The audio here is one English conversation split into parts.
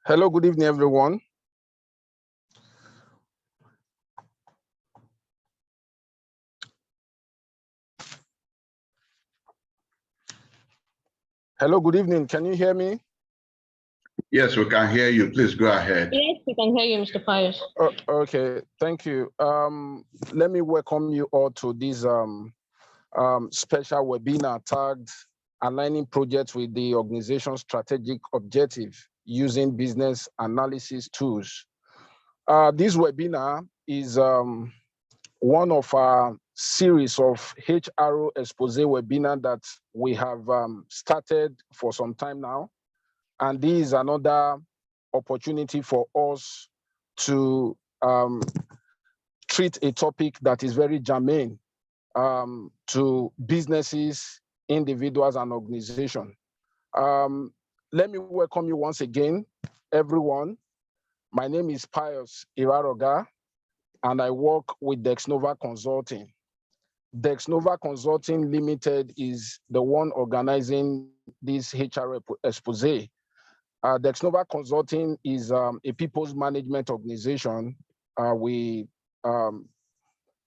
Hello, good evening, everyone. Hello, good evening. Can you hear me? Yes, we can hear you. Please go ahead. Yes, we can hear you, Mr. Pius. Okay, thank you. Let me welcome you all to this special webinar tagged Aligning Projects with the Organization's Strategic Objective Using Business Analysis Tools. This webinar is one of our series of HRO expose webinar that we have started for some time now. And this is another opportunity for us to treat a topic that is very germane to businesses, individuals, and organizations. Let me welcome you once again, everyone. My name is Pius Iraroga, and I work with Dexnova Consulting. Dexnova Consulting Limited is the one organizing this HR expose. Dexnova Consulting is a people's management organization. We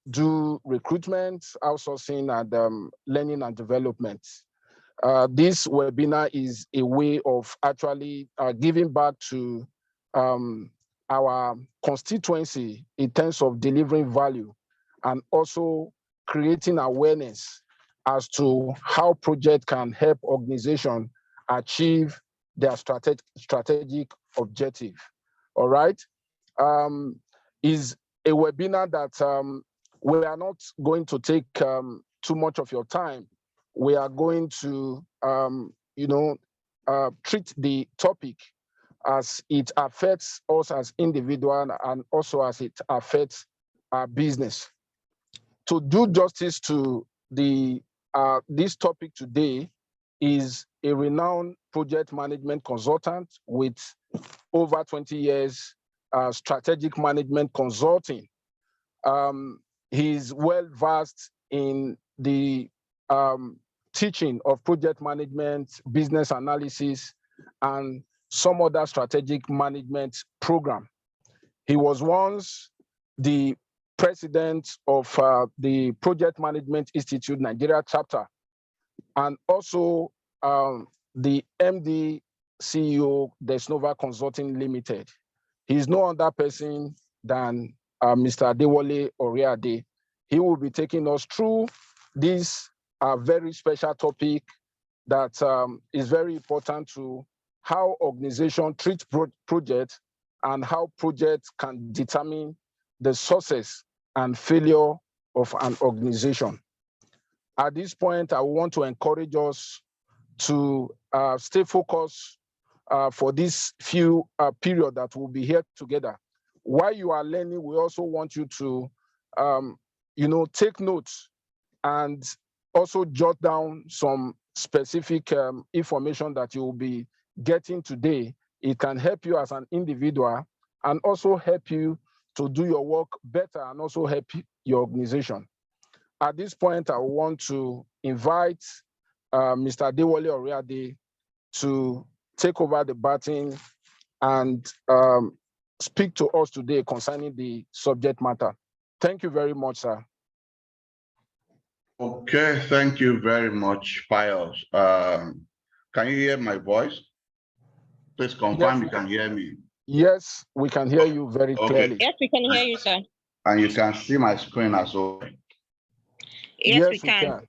do recruitment, outsourcing, and learning and development. This webinar is a way of actually giving back to our constituency in terms of delivering value and also creating awareness as to how project can help organization achieve their strategic objective. All right. Is a webinar that we are not going to take too much of your time. We are going to, treat the topic as it affects us as individual and also as it affects our business. To do justice to the this topic today is a renowned project management consultant with over 20 years strategic management consulting. He's well versed in the teaching of project management, business analysis, and some other strategic management program. He was once the president of the Project Management Institute Nigeria chapter, and also the MD CEO Dexnova Consulting Limited. He's no other person than Mr. Adewale Oriade. He will be taking us through this very special topic that is very important to how organizations treat projects and how projects can determine the success and failure of an organization. At this point, I want to encourage us to stay focused for this few period that we'll be here together. While you are learning, we also want you to, take notes and also jot down some specific information that you will be getting today. It can help you as an individual and also help you to do your work better and also help your organization. At this point, I want to invite Mr. Adewale Oriade to take over the baton and speak to us today concerning the subject matter. Thank you very much, sir. Okay, thank you very much, Pius. Can you hear my voice? Please confirm you can hear me. Yes, we can hear you very clearly. Yes, we can hear you, sir. And you can see my screen as well. Yes, we can.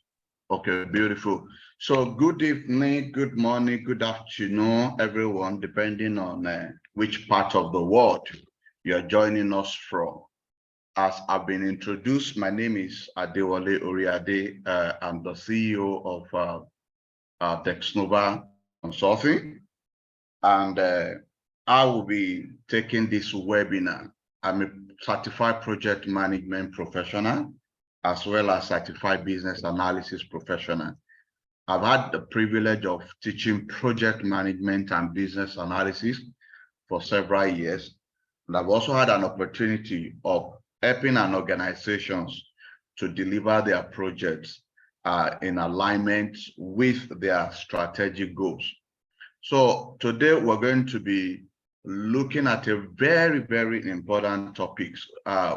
Okay, beautiful. So good evening, good morning, good afternoon, everyone, depending on which part of the world you're joining us from. As I've been introduced, my name is Adewale Oriade. I'm the CEO of Dexnova Consulting, and I will be taking this webinar. I'm a certified project management professional, as well as certified business analysis professional. I've had the privilege of teaching project management and business analysis for several years. And I've also had an opportunity of helping an organizations to deliver their projects in alignment with their strategic goals. So today we're going to be looking at a very, very important topic,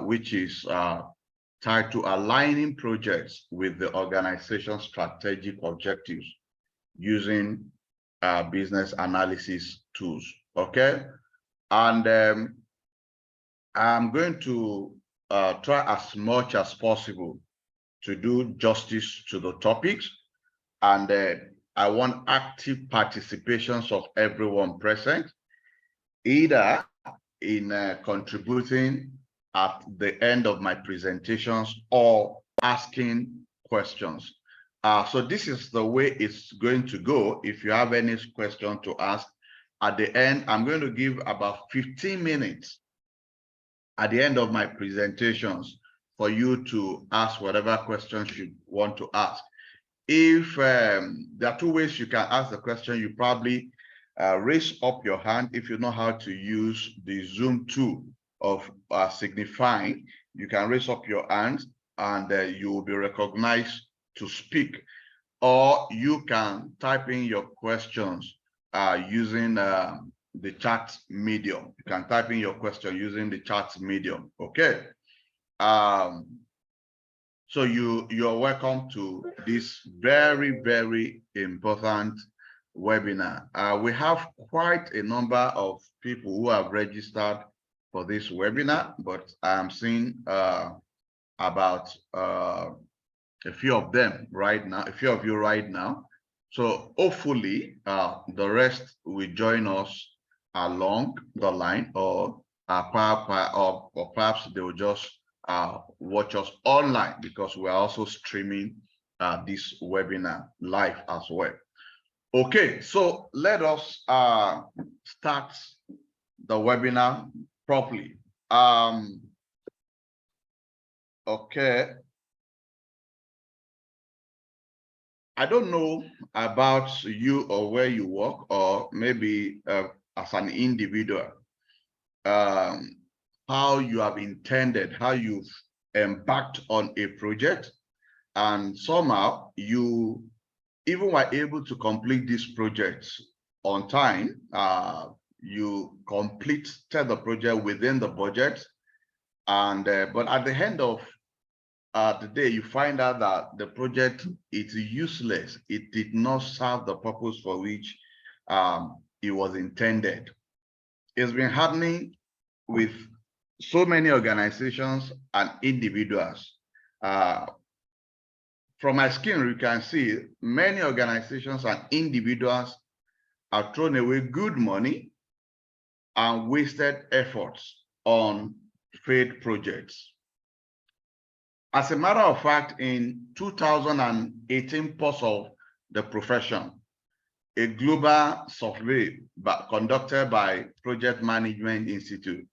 which is tied to aligning projects with the organization's strategic objectives using business analysis tools. Okay, and I'm going to try as much as possible to do justice to the topics, and I want active participations of everyone present, either in contributing at the end of my presentations or asking questions. So this is the way it's going to go. If you have any question to ask at the end, I'm going to give about 15 minutes at the end of my presentations for you to ask whatever questions you want to ask. If there are two ways you can ask the question, you probably raise up your hand. If you know how to use the Zoom tool of signifying, you can raise up your hand and you will be recognized to speak. Or you can type in your questions using the chat medium. You can type in your question using the chat medium. Okay. So you're welcome to this very, very important webinar. We have quite a number of people who have registered for this webinar, but I'm seeing about a few of them right now, a few of you right now. So hopefully the rest will join us along the line, or perhaps they will just watch us online, because we're also streaming this webinar live as well. Okay, so let us start the webinar properly. Okay. I don't know about you or where you work, or maybe as an individual, how you have intended, how you've embarked on a project, and somehow you even were able to complete this project on time. You completed the project within the budget, and but at the end of the day, you find out that the project is useless. It did not serve the purpose for which it was intended. It's been happening with so many organizations and individuals. From my screen, you can see many organizations and individuals have thrown away good money and wasted efforts on failed projects. As a matter of fact, in 2018 Pulse of the Profession, a global survey conducted by Project Management Institute,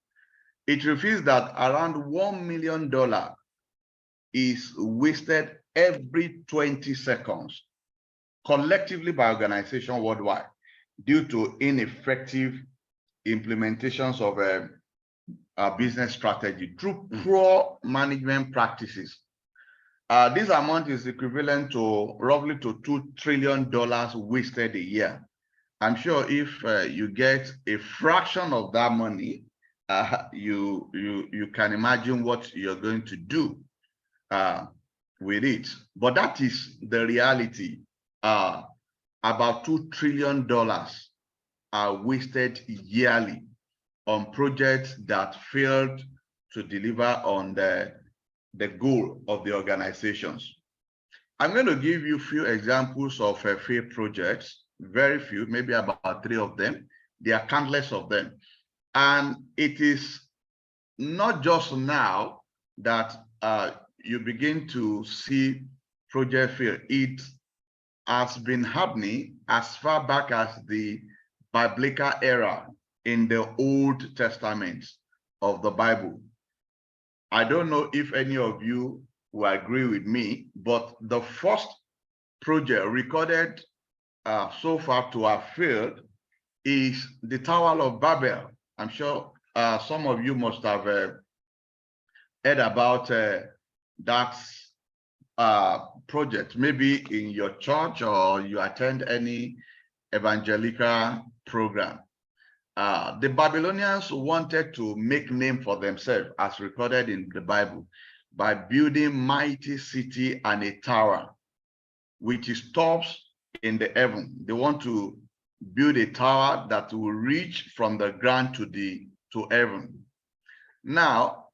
it reveals that around $1 million is wasted every 20 seconds collectively by organizations worldwide due to ineffective implementations of a business strategy through poor management practices. This amount is equivalent to roughly to $2 trillion wasted a year. I'm sure if you get a fraction of that money, you can imagine what you're going to do with it. But that is the reality. About $2 trillion are wasted yearly on projects that failed to deliver on the goal of the organizations. I'm going to give you a few examples of failed projects, very few, maybe about 3 of them. There are countless of them. And it is not just now that you begin to see project fail. It has been happening as far back as the biblical era in the Old Testament of the Bible. I don't know if any of you will agree with me, but the first project recorded so far to have failed is the Tower of Babel. I'm sure some of you must have heard about that project, maybe in your church or you attend any evangelical program. the Babylonians wanted to make name for themselves, as recorded in the Bible, by building mighty city and a tower, which is tops in the heaven. They want to build a tower that will reach from the ground to heaven. Now,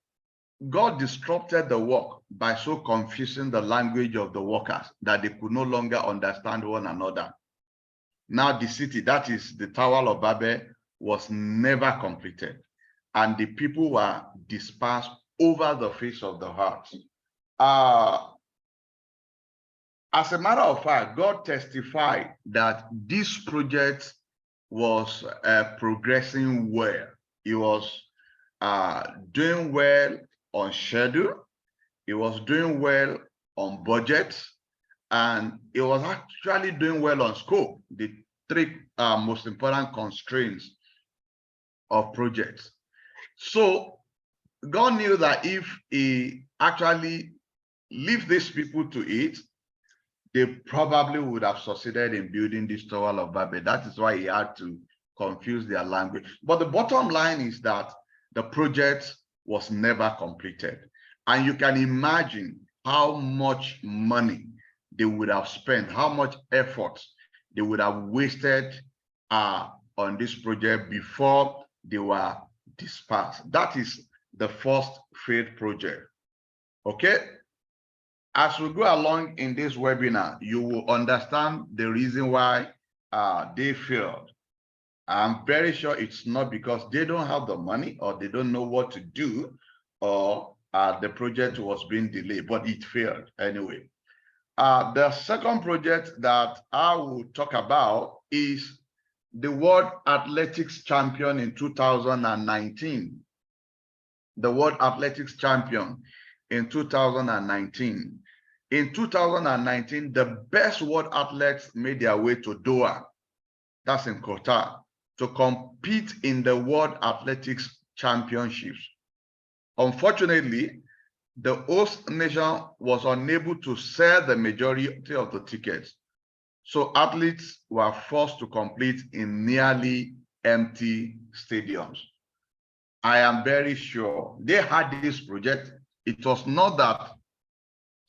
God disrupted the work by so confusing the language of the workers that they could no longer understand one another. Now the city, that is the Tower of Babel, was never completed, and the people were dispersed over the face of the earth. As a matter of fact, God testified that this project was progressing well. It was doing well on schedule. It was doing well on budget, and it was actually doing well on scope, the three most important constraints of projects. So God knew that if he actually leave these people to it, they probably would have succeeded in building this Tower of Babel. That is why he had to confuse their language. But the bottom line is that the project was never completed. And you can imagine how much money they would have spent, how much effort they would have wasted on this project before they were dispersed. That is the first failed project. Okay? As we go along in this webinar, you will understand the reason why they failed. I'm very sure it's not because they don't have the money or they don't know what to do, or the project was being delayed, but it failed anyway. The second project that I will talk about is the World Athletics Champion in 2019. The World Athletics Champion in 2019. In 2019, the best world athletes made their way to Doha, that's in Qatar, to compete in the World Athletics Championships. Unfortunately, the host nation was unable to sell the majority of the tickets, so athletes were forced to compete in nearly empty stadiums. I am very sure they had this project. It was not that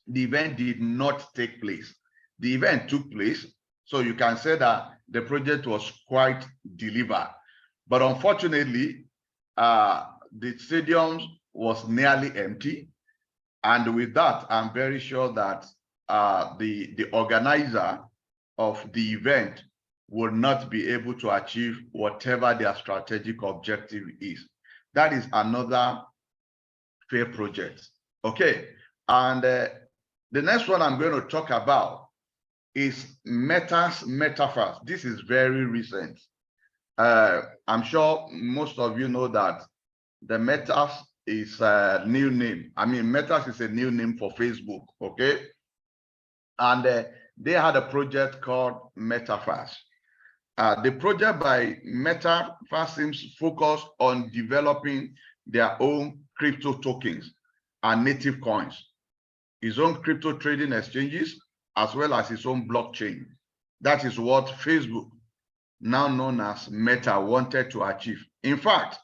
the event did not take place. The event took place, so you can say that the project was quite delivered. But unfortunately, the stadium was nearly empty. And with that, I'm very sure that the organizer of the event will not be able to achieve whatever their strategic objective is. That is another failed project. Okay, and the next one I'm going to talk about is Meta's Metaverse. This is very recent. I'm sure most of you know that the Meta's is a new name. I mean, Meta's is a new name for Facebook, okay? And they had a project called Metaverse. The project by Metaverse seems focused on developing their own crypto tokens and native coins, its own crypto trading exchanges, as well as its own blockchain. That is what Facebook, now known as Meta, wanted to achieve. In fact,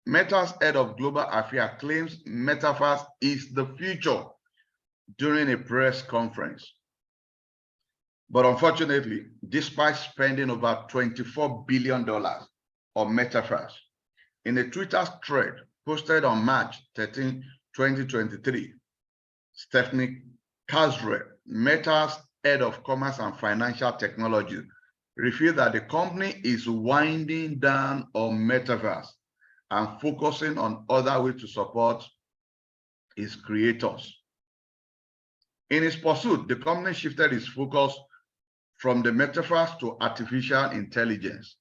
Meta's head of global affairs claims Metaverse is the future during a press conference. But unfortunately, despite spending over $24 billion on Metaverse, in a Twitter thread posted on March 13, 2023, Stephanie Kasre, Meta's head of commerce and financial technology, revealed that the company is winding down on Metaverse and focusing on other ways to support its creators. In its pursuit, the company shifted its focus from the Metaverse to artificial intelligence.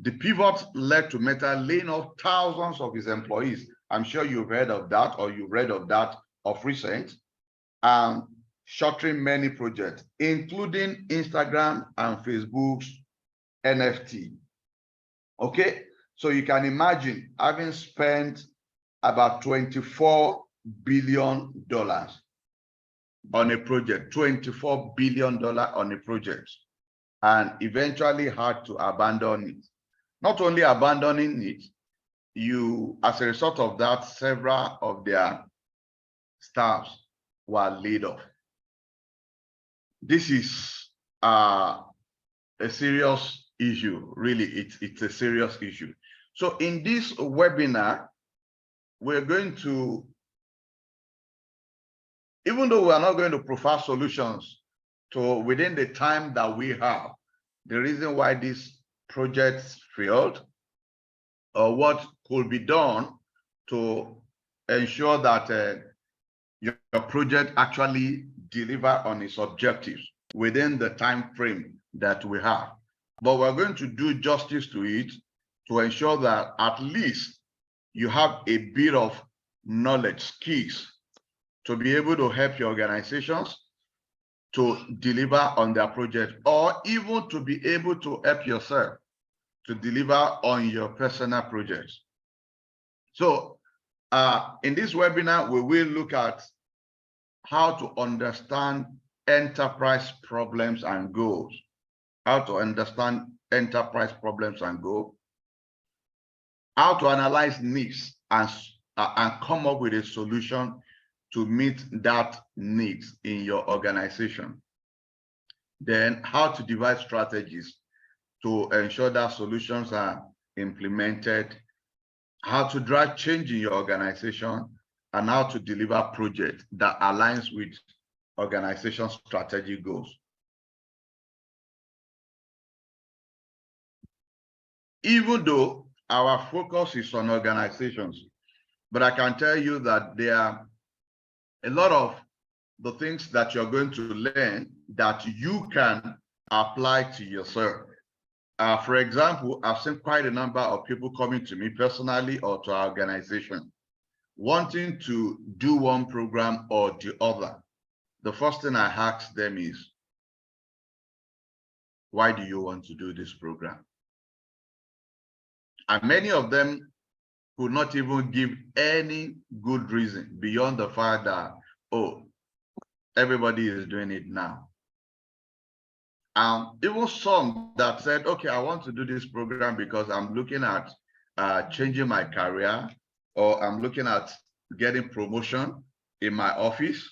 The pivot led to Meta laying off thousands of its employees. I'm sure you've heard of that, or you read of that of recent, and shuttering many projects, including Instagram and Facebook's NFT. Okay, so you can imagine having spent about $24 billion on a project, $24 billion on a project, and eventually had to abandon it. not only abandoning it, you, as a result of that, several of their staffs were laid off. This is a serious issue. Really, it's a serious issue. So in this webinar, we're going to, even though we are not going to provide solutions to within the time that we have, the reason why these projects failed, or what could be done to ensure that your project actually deliver on its objectives within the time frame that we have. But we're going to do justice to it to ensure that at least you have a bit of knowledge, skills, to be able to help your organizations to deliver on their project, or even to be able to help yourself to deliver on your personal projects. So in this webinar, we will look at how to understand enterprise problems and goals, how to understand enterprise problems and goals, how to analyze needs and come up with a solution to meet that needs in your organization. Then how to devise strategies to ensure that solutions are implemented, how to drive change in your organization, and how to deliver projects that aligns with organization strategic goals. Even though our focus is on organizations, but I can tell you that there are a lot of the things that you're going to learn that you can apply to yourself. For example, I've seen quite a number of people coming to me personally or to our organization, wanting to do one program or the other. The first thing I ask them is, why do you want to do this program? And many of them could not even give any good reason beyond the fact that, oh, everybody is doing it now. Even some that said, okay, I want to do this program because I'm looking at changing my career, or I'm looking at getting promotion in my office.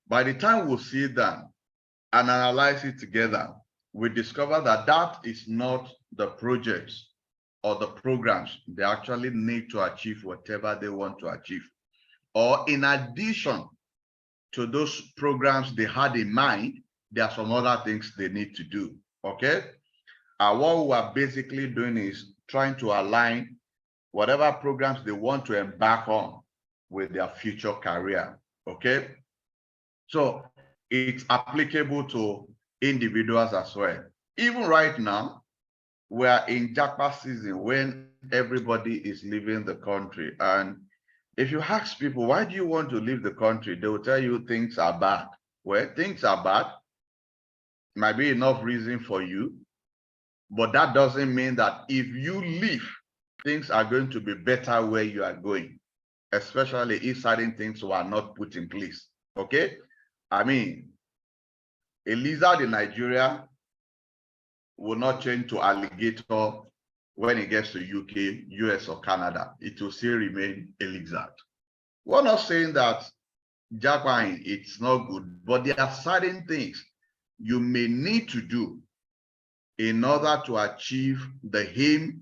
By the time we sit down and analyze it together, we discover that that is not the projects or the programs they actually need to achieve whatever they want to achieve. Or in addition to those programs they had in mind, there are some other things they need to do, okay? What we are basically doing is trying to align whatever programs they want to embark on with their future career, okay? So it's applicable to individuals as well. Even right now, we are in Japa season when everybody is leaving the country. And if you ask people, why do you want to leave the country? They will tell you things are bad. Well, things are bad. Might be enough reason for you, but that doesn't mean that if you leave, things are going to be better where you are going, especially if certain things were not put in place, okay? I mean, a lizard in Nigeria will not change to alligator when it gets to UK, US, or Canada. It will still remain a lizard. We're not saying that Japan, it's not good, but there are certain things you may need to do in order to achieve the aim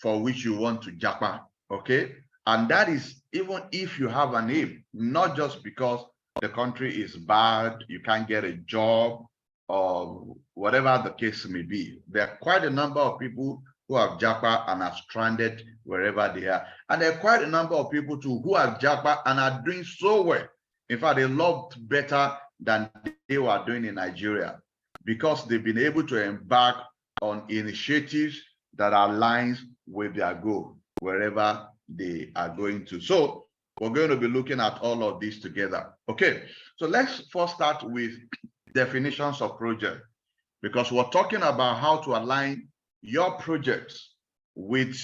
for which you want to Japan, okay? And that is even if you have an aim, not just because the country is bad, you can't get a job, or whatever the case may be. There are quite a number of people who have Japan and are stranded wherever they are. And there are quite a number of people too who have Japan and are doing so well. In fact, they loved better than they were doing in Nigeria because they've been able to embark on initiatives that aligns with their goal wherever they are going to. So we're going to be looking at all of this together. Okay, so let's first start with definitions of project, because we're talking about how to align your projects with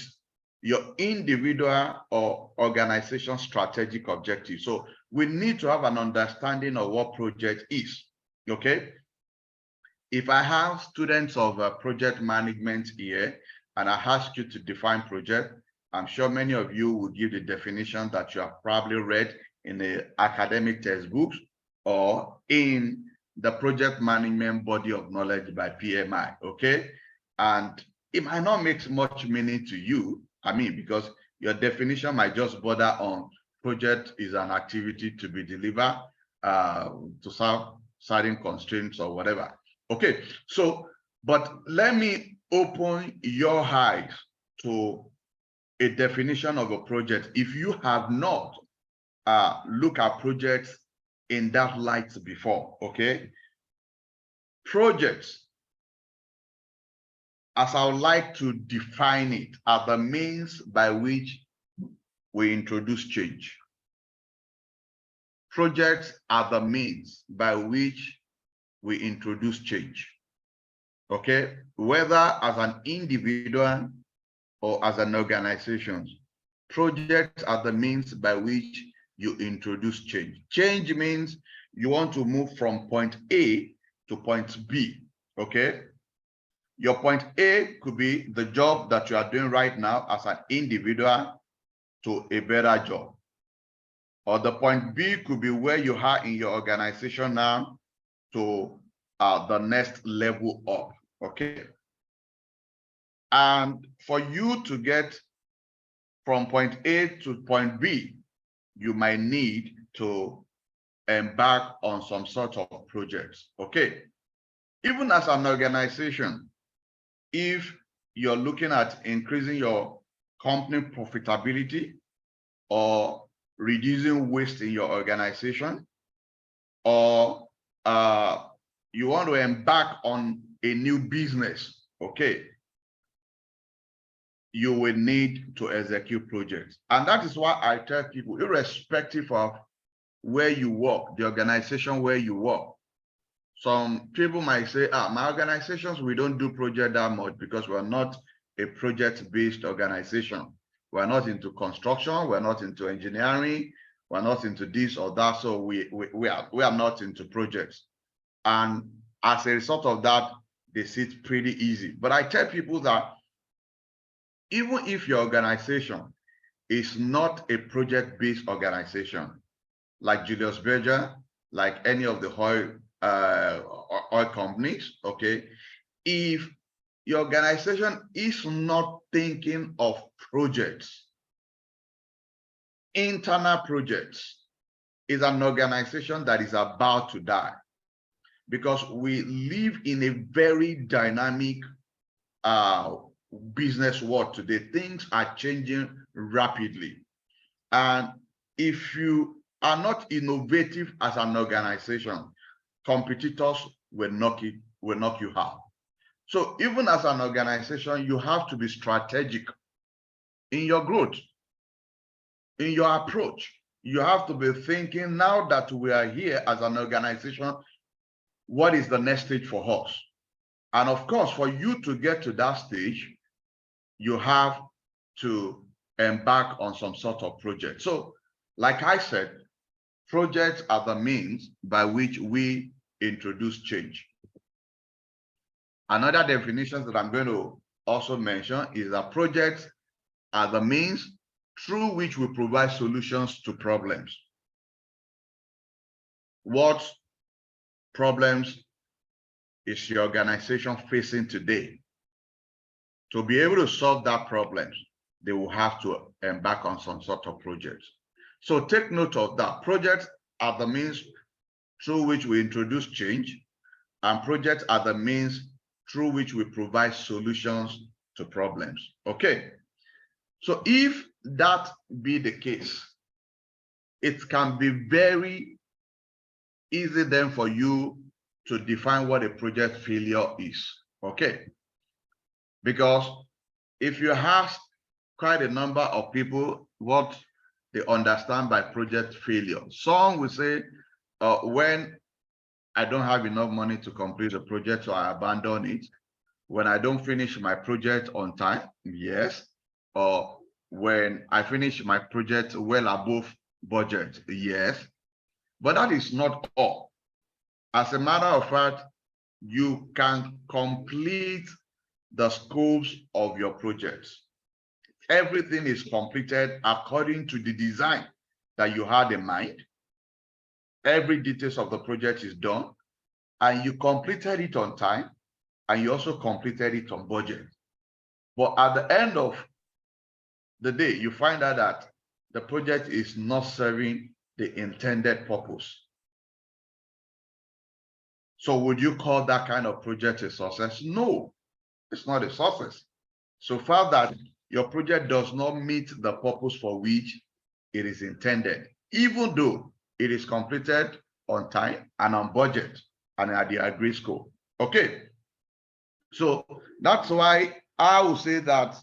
your individual or organization strategic objectives. So we need to have an understanding of what project is, okay? If I have students of project management here, and I ask you to define project, I'm sure many of you will give the definition that you have probably read in the academic textbooks or in the project management body of knowledge by PMI, okay? And it might not make much meaning to you, because your definition might just border on project is an activity to be delivered to serve certain constraints or whatever. Okay, so, but let me open your eyes to a definition of a project. If you have not looked at projects in that light before, okay? Projects, as I would like to define it, are the means by which we introduce change. Projects are the means by which we introduce change, okay? Whether as an individual or as an organization, projects are the means by which you introduce change. Change means you want to move from point A to point B, okay? Your point A could be the job that you are doing right now as an individual to a better job. Or the point B could be where you are in your organization now to the next level up, okay? And for you to get from point A to point B, you might need to embark on some sort of projects, okay? Even as an organization, if you're looking at increasing your company profitability or reducing waste in your organization, or you want to embark on a new business, okay, you will need to execute projects. And that is why I tell people, irrespective of where you work, the organization where you work, some people might say, my organizations, we don't do project that much because we're not a project-based organization. We're not into construction, we're not into engineering, we're not into this or that, so we are not into projects. And as a result of that, they sit pretty easy. But I tell people that even if your organization is not a project-based organization, like Julius Berger, like any of the oil companies, okay, if your organization is not thinking of projects, internal projects, is an organization that is about to die, because we live in a very dynamic business world today. Things are changing rapidly, and if you are not innovative as an organization, competitors will knock you out. So even as an organization, you have to be strategic in your growth, in your approach. You have to be thinking, now that we are here as an organization, what is the next stage for us? And of course, for you to get to that stage, you have to embark on some sort of project. So, like I said, projects are the means by which we introduce change. Another definition that I'm going to also mention is that projects are the means through which we provide solutions to problems. What problems is your organization facing today? To be able to solve that problem, they will have to embark on some sort of projects. So take note of that. Projects are the means through which we introduce change, and projects are the means through which we provide solutions to problems. Okay. So if that be the case, it can be very easy then for you to define what a project failure is. Okay. Because if you ask quite a number of people what they understand by project failure, some will say, when I don't have enough money to complete the project, so I abandon it. When I don't finish my project on time, yes. Or when I finish my project well above budget, yes. But that is not all. As a matter of fact, you can complete the scopes of your projects. Everything is completed according to the design that you had in mind. Every details of the project is done, and you completed it on time, and you also completed it on budget. But at the end of the day, you find out that the project is not serving the intended purpose. So would you call that kind of project a success? No, it's not a success. So far that your project does not meet the purpose for which it is intended, even though it is completed on time and on budget and at the agreed scope. Okay, so that's why I will say that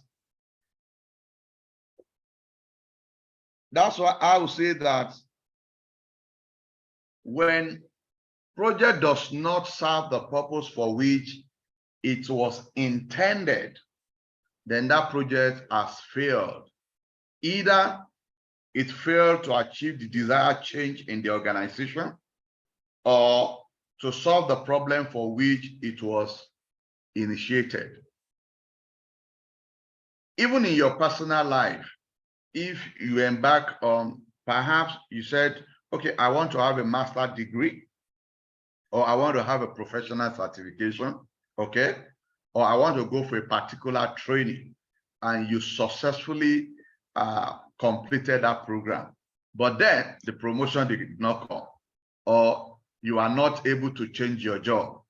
when project does not serve the purpose for which it was intended, then that project has failed. Either it failed to achieve the desired change in the organization, or to solve the problem for which it was initiated. Even in your personal life, if you embark on, perhaps you said, okay, I want to have a master's degree, or I want to have a professional certification, okay, or I want to go for a particular training, and you successfully completed that program, but then the promotion did not come, or you are not able to change your job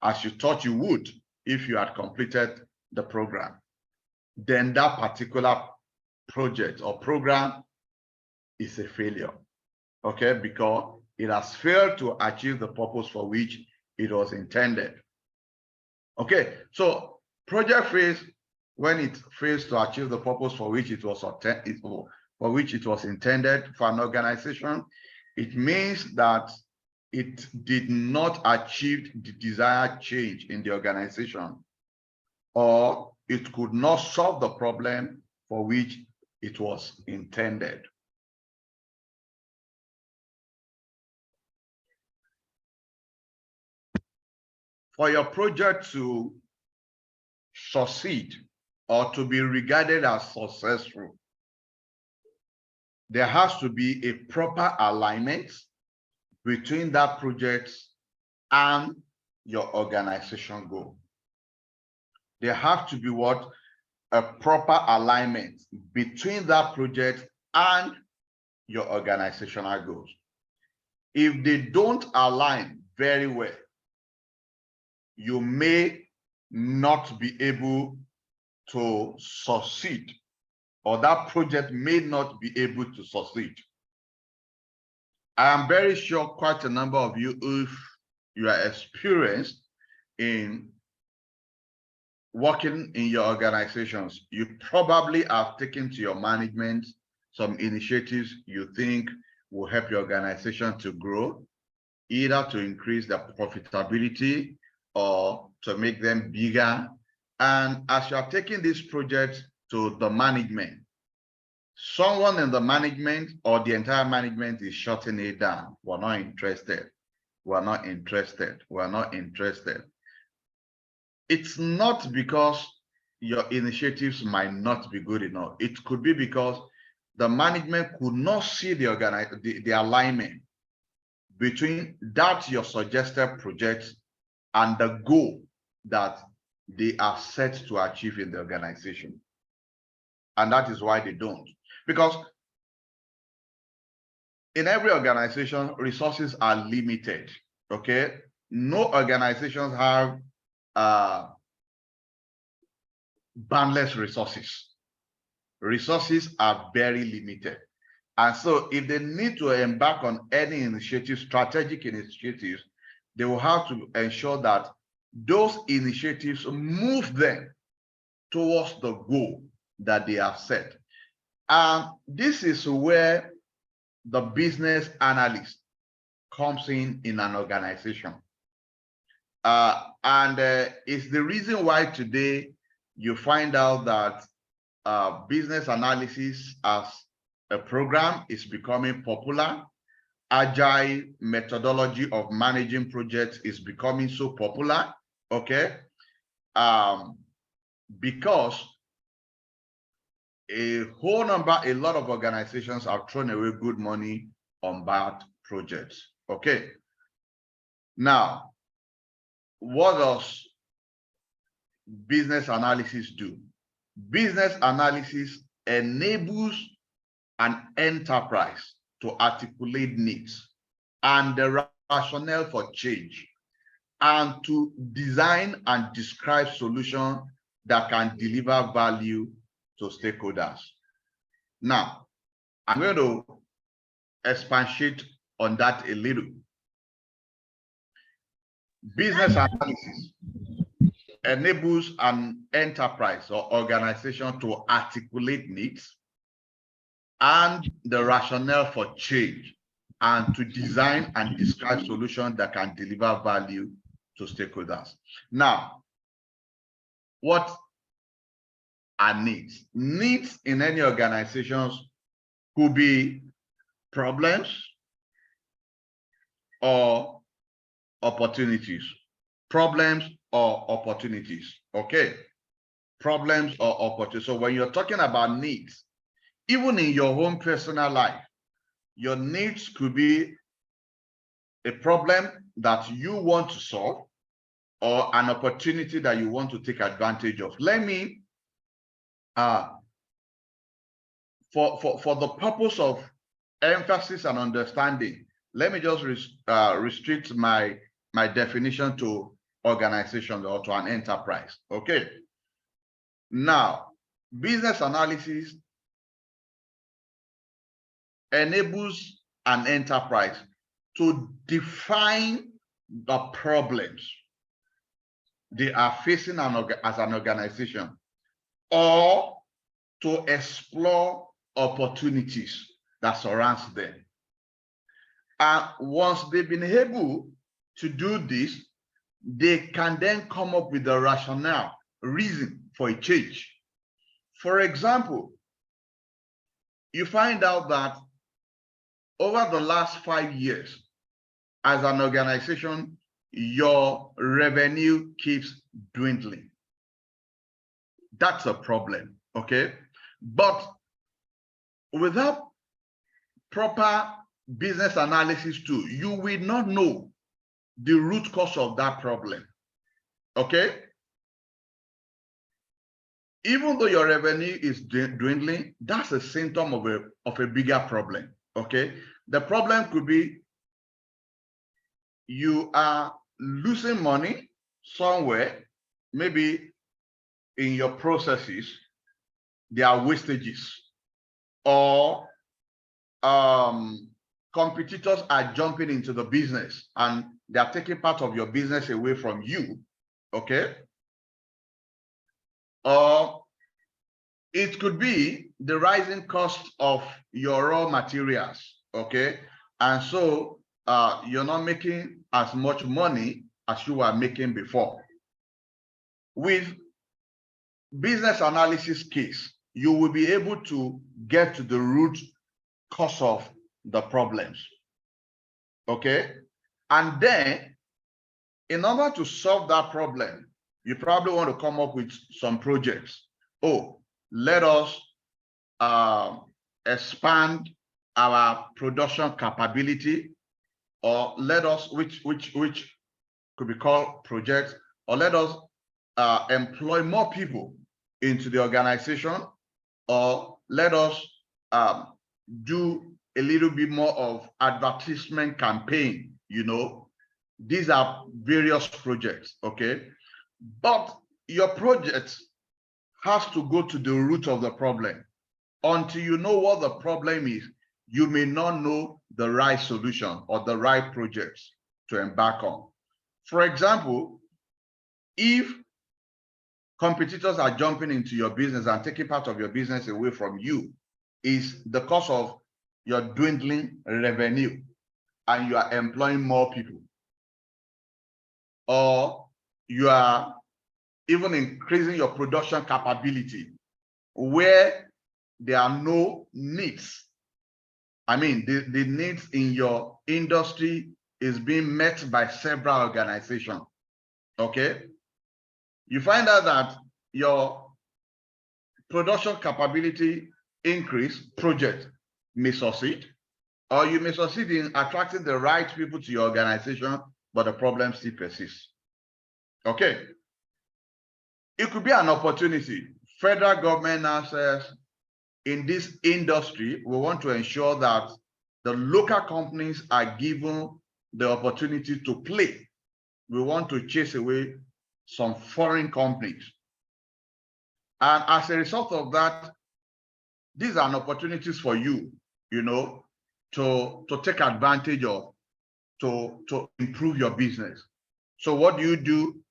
as you thought you would if you had completed the program, then that particular project or program is a failure, okay, because it has failed to achieve the purpose for which it was intended. Okay, so project fails when it fails to achieve the purpose for which it was intended for an organization. It means that it did not achieve the desired change in the organization, or it could not solve the problem for which it was intended. For your project to succeed or to be regarded as successful, there has to be a proper alignment between that project and your organization goal. There has to be what? A proper alignment between that project and your organizational goals. If they don't align very well, you may not be able to succeed, or that project may not be able to succeed. I am very sure quite a number of you, if you are experienced in working in your organizations, you probably have taken to your management some initiatives you think will help your organization to grow, either to increase their profitability or to make them bigger. And as you are taking this project to the management, someone in the management or the entire management is shutting it down. We're not interested. We're not interested. We're not interested. It's not because your initiatives might not be good enough. It could be because the management could not see the alignment between that your suggested project and the goal that they are set to achieve in the organization. And that is why they don't. Because in every organization, resources are limited, okay? No organizations have boundless resources. Resources are very limited. And so if they need to embark on any initiative, strategic initiatives, they will have to ensure that those initiatives move them towards the goal that they have set. And this is where the business analyst comes in an organization. It's the reason why today you find out that business analysis as a program is becoming popular. Agile methodology of managing projects is becoming so popular, okay? because a lot of organizations have thrown away good money on bad projects. Okay. Now, what does business analysis do? Business analysis enables an enterprise to articulate needs and the rationale for change, and to design and describe solutions that can deliver value to stakeholders. Now, I'm going to expatiate on that a little. Business analysis enables an enterprise or organization to articulate needs and the rationale for change, and to design and describe solutions that can deliver value to stakeholders. Now, what are needs? Needs in any organizations could be problems or opportunities. Problems or opportunities. Okay. Problems or opportunities. So when you're talking about needs, even in your own personal life, your needs could be a problem that you want to solve or an opportunity that you want to take advantage of. Let me, for the purpose of emphasis and understanding, let me just restrict my definition to organization or to an enterprise. Okay. Now, business analysis enables an enterprise to define the problems they are facing as an organization, or to explore opportunities that surrounds them. And once they've been able to do this, they can then come up with a rationale, reason for a change. For example, you find out that over the last 5 years, as an organization, your revenue keeps dwindling. That's a problem, okay? But without proper business analysis too, you will not know the root cause of that problem, okay? Even though your revenue is dwindling, that's a symptom of a bigger problem, okay? The problem could be you are losing money somewhere, maybe in your processes, there are wastages, or competitors are jumping into the business and they are taking part of your business away from you, okay? Or it could be the rising cost of your raw materials, okay? And so you're not making as much money as you were making before. With business analysis case, you will be able to get to the root cause of the problems, okay? And then, in order to solve that problem, you probably want to come up with some projects. Oh, let us expand our production capability, or let us, which could be called projects, or let us employ more people into the organization, or let us do a little bit more of advertisement campaign, you know. These are various projects, okay? But your project has to go to the root of the problem. Until you know what the problem is, you may not know the right solution or the right projects to embark on. For example, if competitors are jumping into your business and taking part of your business away from you, is the cause of your dwindling revenue and you are employing more people, or you are even increasing your production capability where there are no needs. I mean, the needs in your industry is being met by several organizations, okay? you find out that your production capability increase project may succeed, or you may succeed in attracting the right people to your organization, but the problem still persists. Okay. It could be an opportunity. Federal government now says, in this industry, we want to ensure that the local companies are given the opportunity to play. We want to chase away some foreign companies. And as a result of that, these are opportunities for you, you know, to take advantage of, to improve your business. So what do?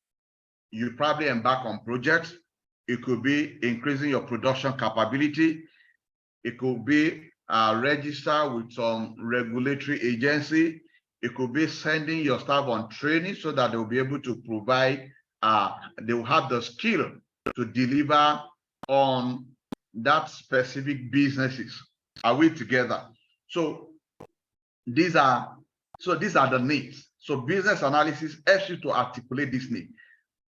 You probably embark on projects. It could be increasing your production capability. It could be register with some regulatory agency. It could be sending your staff on training so that they'll be able to provide, they will have the skill to deliver on that specific businesses. Are we together? So these are the needs. So business analysis helps you to articulate this need.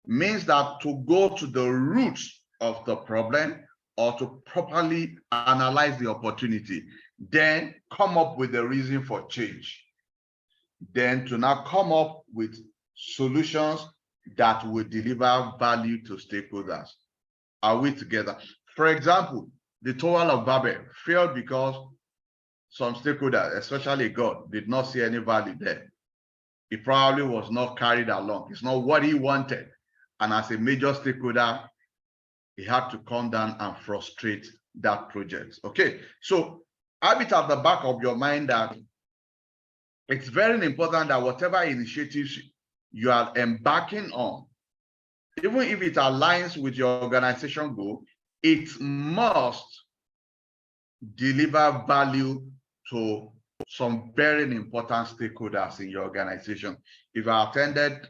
Means that to go to the roots of the problem or to properly analyze the opportunity, then come up with the reason for change. Then to now come up with solutions that will deliver value to stakeholders. Are we together? For example, the Tower of Babel failed because some stakeholders, especially God, did not see any value there. He probably was not carried along. It's not what he wanted. And as a major stakeholder, he had to come down and frustrate that project. Okay, so have it at the back of your mind that it's very important that whatever initiatives you are embarking on, even if it aligns with your organization goal, it must deliver value to some very important stakeholders in your organization. If I attended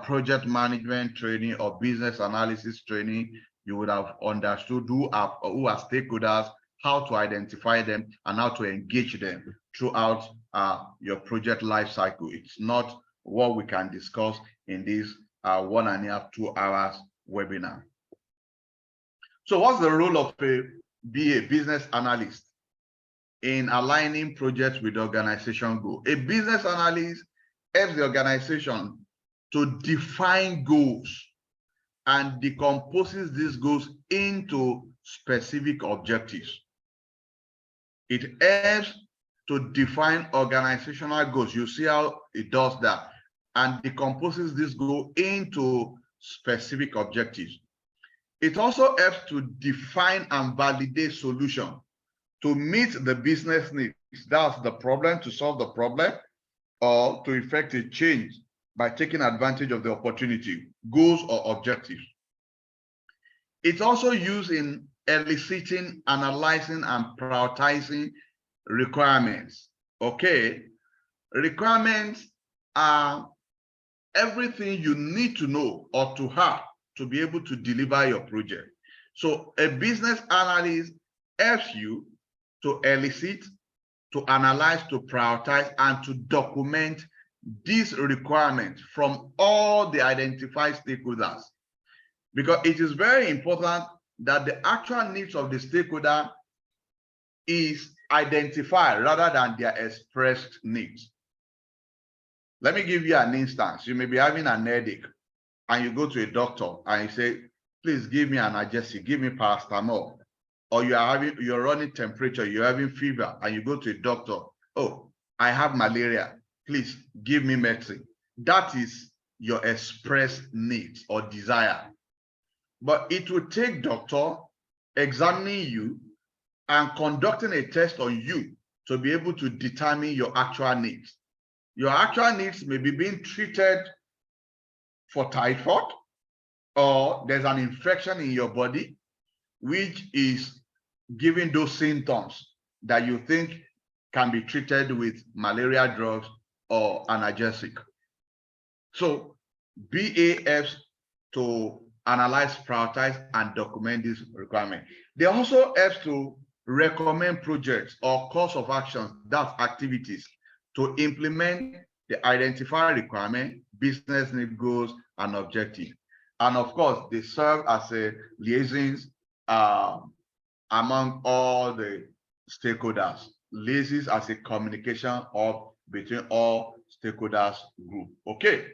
project management training or business analysis training, you would have understood who are stakeholders, how to identify them, and how to engage them throughout your project life cycle. It's not what we can discuss in this 1.5 to 2 hours webinar. So what's the role of a BA, business analyst, in aligning projects with the organization goal? A business analyst helps the organization to define goals and decomposes these goals into specific objectives. It helps to define organizational goals. You see how it does that, and decomposes this goal into specific objectives. It also helps to define and validate solutions to meet the business needs. That's the problem, to solve the problem, or to effect a change by taking advantage of the opportunity, goals or objectives. It's also used in eliciting, analyzing, and prioritizing requirements. Okay, requirements are everything you need to know or to have to be able to deliver your project. So a business analyst helps you to elicit, to analyze, to prioritize, and to document these requirements from all the identified stakeholders. Because it is very important that the actual needs of the stakeholder is identified rather than their expressed needs. Let me give you an instance. You may be having an headache and you go to a doctor and you say, please give me an analgesic, give me paracetamol. Or you're running temperature, you're having fever, and you go to a doctor, oh, I have malaria, please give me medicine. That is your express needs or desire. But it will take doctor examining you and conducting a test on you to be able to determine your actual needs. Your actual needs may be being treated for typhoid, or there's an infection in your body, which is giving those symptoms that you think can be treated with malaria drugs or analgesic. So BAFs to analyze, prioritize, and document this requirement. They also help to recommend projects or course of actions, that's activities, to implement the identified requirement, business need, goals, and objective. And of course, they serve as a liaisons among all the stakeholders. Liaisons as a communication hub between all stakeholders group. Okay.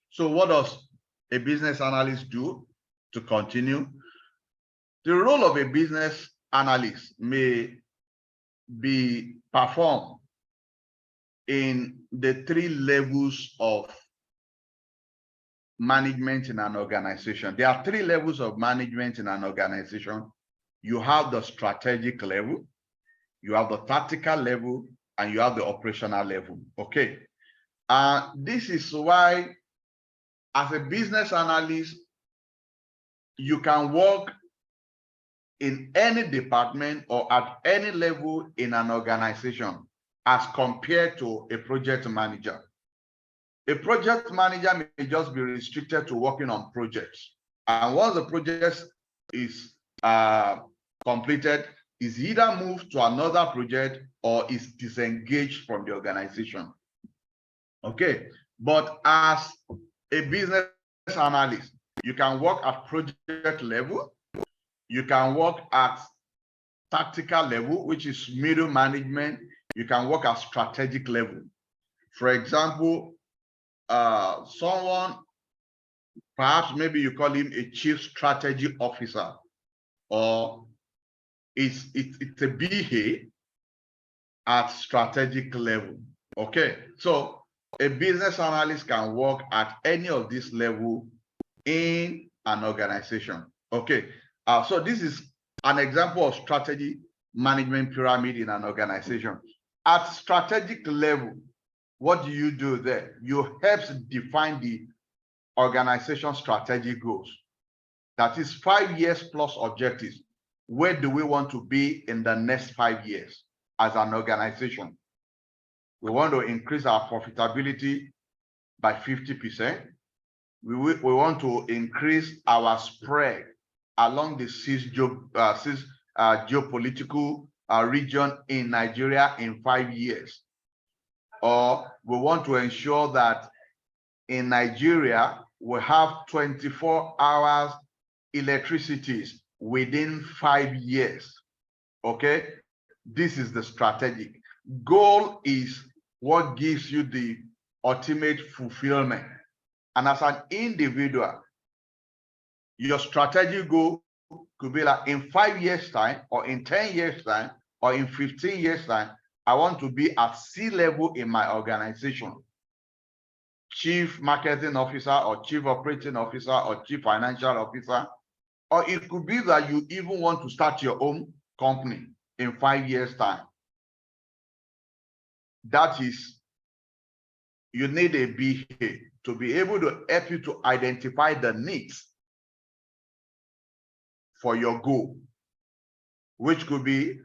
So what does a business analyst do? To continue, the role of a business analyst may be performed in the 3 levels of management in an organization. There are 3 levels of management in an organization. You have the strategic level, you have the tactical level, and you have the operational level. Okay. This is why, as a business analyst, you can work in any department or at any level in an organization as compared to a project manager. A project manager may just be restricted to working on projects. And once the project is completed, is either moved to another project or is disengaged from the organization. Okay, but as a business analyst, you can work at project level, you can work at tactical level, which is middle management, you can work at strategic level. For example, someone, perhaps maybe you call him a chief strategy officer, or it's a BA at strategic level. Okay, so a business analyst can work at any of this level in an organization. Okay, so this is an example of strategy management pyramid in an organization. At strategic level, what do you do there? You help define the organization strategic goals. That is 5 years plus objectives. Where do we want to be in the next 5 years as an organization? We want to increase our profitability by 50%. We want to increase our spread along the 6 geopolitical region in Nigeria in 5 years. Or we want to ensure that in Nigeria, we have 24 hours electricity within 5 years. Okay, this is the strategic goal, is what gives you the ultimate fulfillment. And as an individual, your strategic goal could be like, in 5 years time, or in 10 years time, or in 15 years time, I want to be at C-level in my organization. Chief marketing officer, or chief operating officer, or chief financial officer. Or it could be that you even want to start your own company in 5 years time. That is, you need a BA to be able to help you to identify the needs for your goal, which could be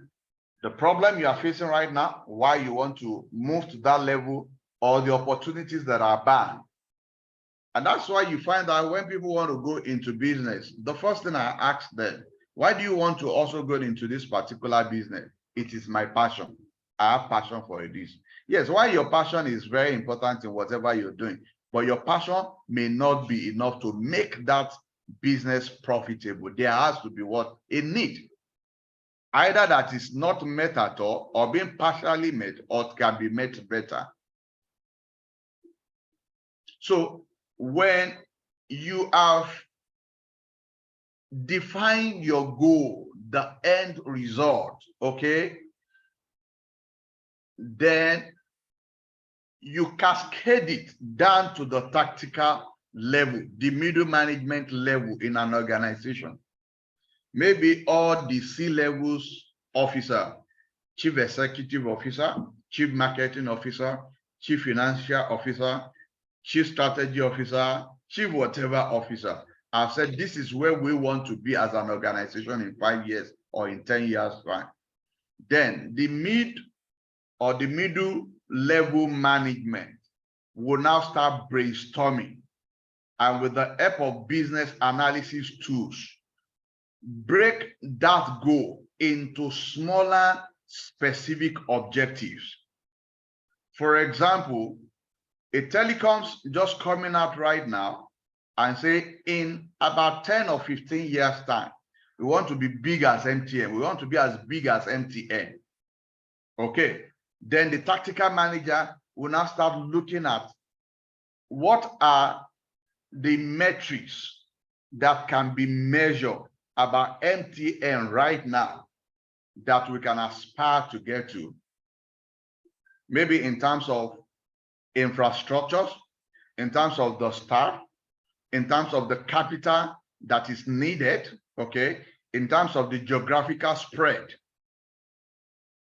the problem you are facing right now, why you want to move to that level, or the opportunities that are banned. And that's why you find that when people want to go into business, the first thing I ask them, why do you want to also go into this particular business? It is my passion. I have passion for this. Yes, why your passion is very important in whatever you're doing, but your passion may not be enough to make that business profitable. There has to be what? A need. Either that is not met at all, or being partially met, or can be met better. So when you have defined your goal, the end result, okay, then you cascade it down to the tactical level, the middle management level in an organization. Maybe all the C-levels officer, chief executive officer, chief marketing officer, chief financial officer, chief strategy officer, chief whatever officer. I've said this is where we want to be as an organization in 5 years or in 10 years time. Then the mid or the middle level management will now start brainstorming, and with the help of business analysis tools, break that goal into smaller specific objectives. For example, a telecoms just coming out right now and say in about 10 or 15 years time, we want to be big as MTN. We want to be as big as MTN. Okay. Then the tactical manager will now start looking at what are the metrics that can be measured about MTN right now that we can aspire to get to. Maybe in terms of infrastructures, in terms of the staff, in terms of the capital that is needed, okay, in terms of the geographical spread.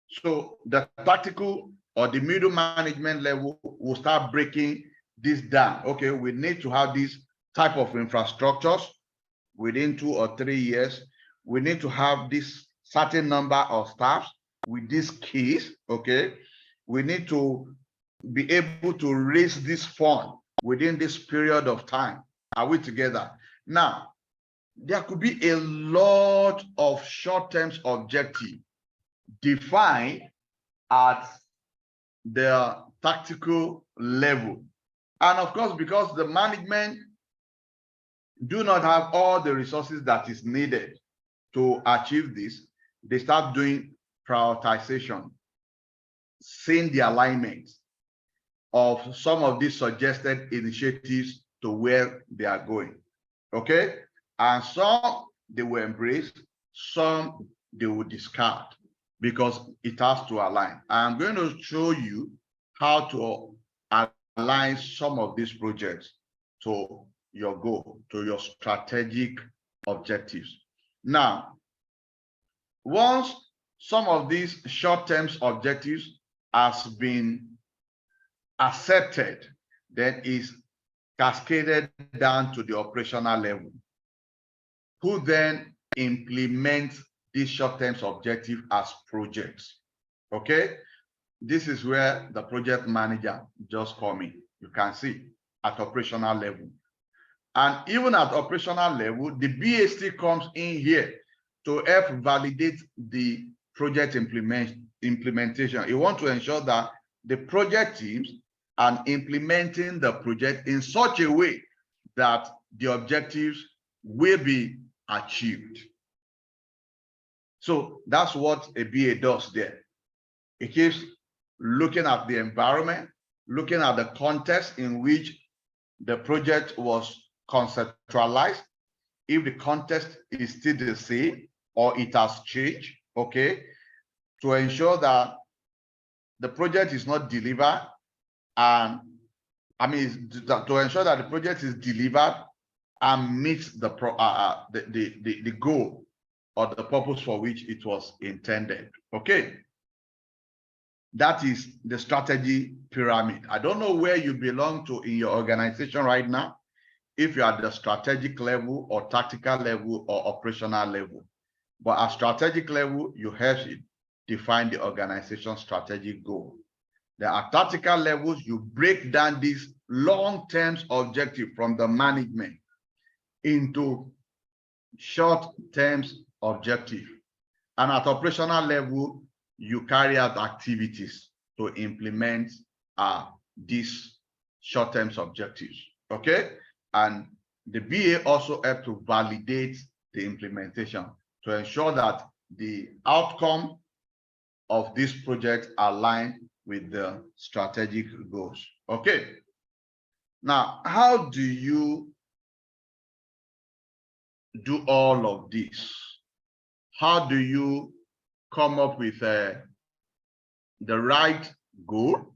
So the tactical or the middle management level will start breaking this down. Okay, we need to have this type of infrastructures within 2 or 3 years. We need to have this certain number of staff with these keys. Okay, we need to be able to raise this fund within this period of time. Are we together? Now, there could be a lot of short-term objectives defined at the tactical level. And of course, because the management do not have all the resources that is needed to achieve this, they start doing prioritization, seeing the alignment of some of these suggested initiatives to where they are going. Okay? And some they will embrace, some they will discard because it has to align. I'm going to show you how to align some of these projects to your goal, to your strategic objectives. Now, once some of these short-term objectives has been accepted, then is cascaded down to the operational level, who then implements these short-term objectives as projects. Okay, this is where the project manager just come in. You can see at operational level. And even at operational level, the BAC comes in here to help validate the project implementation. You want to ensure that the project teams are implementing the project in such a way that the objectives will be achieved. So that's what a BA does there. It keeps looking at the environment, looking at the context in which the project was conceptualized, if the context is still the same or it has changed, okay, to ensure that the project is not delivered, and to ensure that the project is delivered and meets the goal or the purpose for which it was intended. Okay, that is the strategy pyramid. I don't know where you belong to in your organization right now, if you're at the strategic level or tactical level or operational level. But at strategic level, you have to define the organization's strategic goal. Then at tactical levels, you break down these long-term objectives from the management into short-term objectives. And at operational level, you carry out activities to implement these short-term objectives. Okay? And the BA also helps to validate the implementation to ensure that the outcome of this project align with the strategic goals. Okay. Now, how do you do all of this? How do you come up with the right goal?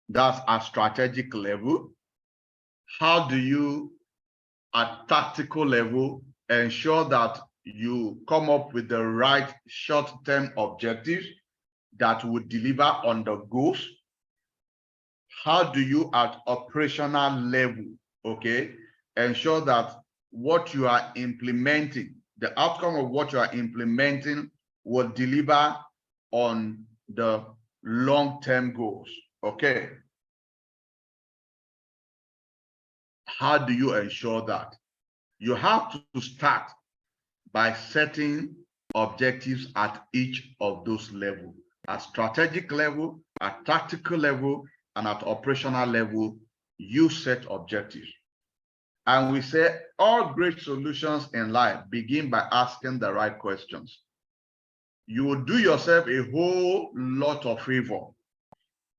That's at strategic level. How do you, at tactical level, ensure that you come up with the right short-term objectives that would deliver on the goals? How do you, at operational level, okay, ensure that what you are implementing, the outcome of what you are implementing will deliver on the long-term goals? Okay. How do you ensure that? You have to start by setting objectives at each of those levels. At strategic level, at tactical level, and at operational level, you set objectives. And we say all great solutions in life begin by asking the right questions. You will do yourself a whole lot of favor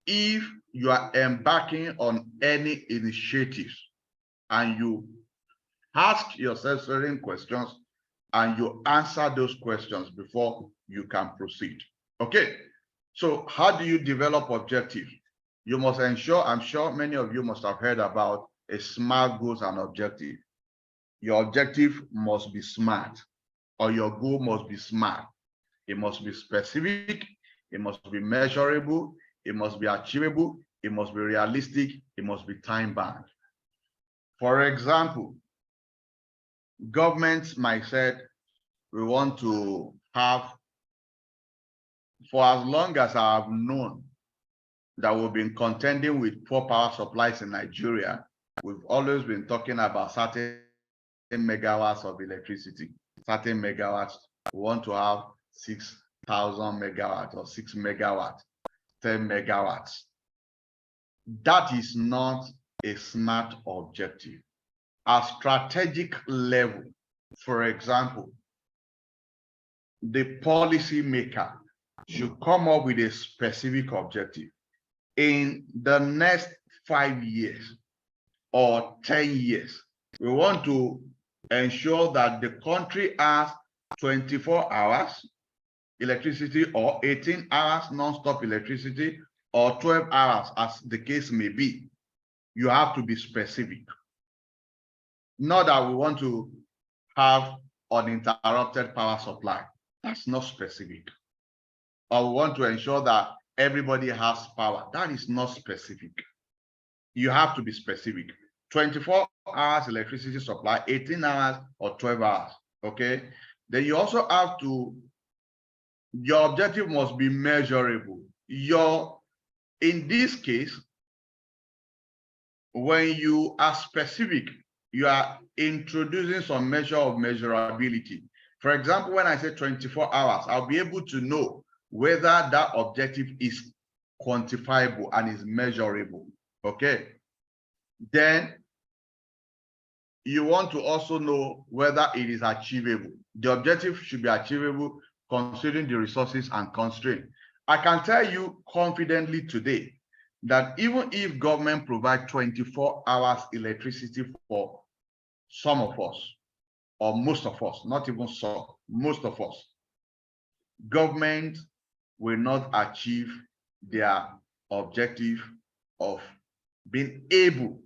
if you are embarking on any initiatives and you ask yourself certain questions and you answer those questions before you can proceed. Okay, so how do you develop objectives? You must ensure, I'm sure many of you must have heard about a SMART goals and objective. Your objective must be SMART, or your goal must be SMART. It must be specific, it must be measurable, it must be achievable, it must be realistic, it must be time-bound. For example, governments might say, we want to have, for as long as I have known that we've been contending with poor power supplies in Nigeria, we've always been talking about certain megawatts of electricity, certain megawatts. We want to have 6,000 megawatts or 6 megawatts, 10 megawatts. That is not a SMART objective. At strategic level, for example, the policy maker should come up with a specific objective. In the next 5 years or 10 years, we want to ensure that the country has 24 hours electricity or 18 hours non-stop electricity or 12 hours, as the case may be. You have to be specific. Not that we want to have uninterrupted power supply. That's not specific. Or we want to ensure that everybody has power. That is not specific. You have to be specific. 24 hours electricity supply, 18 hours or 12 hours, okay? Then you also have to, your objective must be measurable. In this case, when you are specific, you are introducing some measure of measurability. For example, when I say 24 hours, I'll be able to know whether that objective is quantifiable and is measurable, okay? Then you want to also know whether it is achievable. The objective should be achievable considering the resources and constraints. I can tell you confidently today that even if government provide 24 hours electricity for some of us, or most of us, not even some, most of us, government will not achieve their objective of being able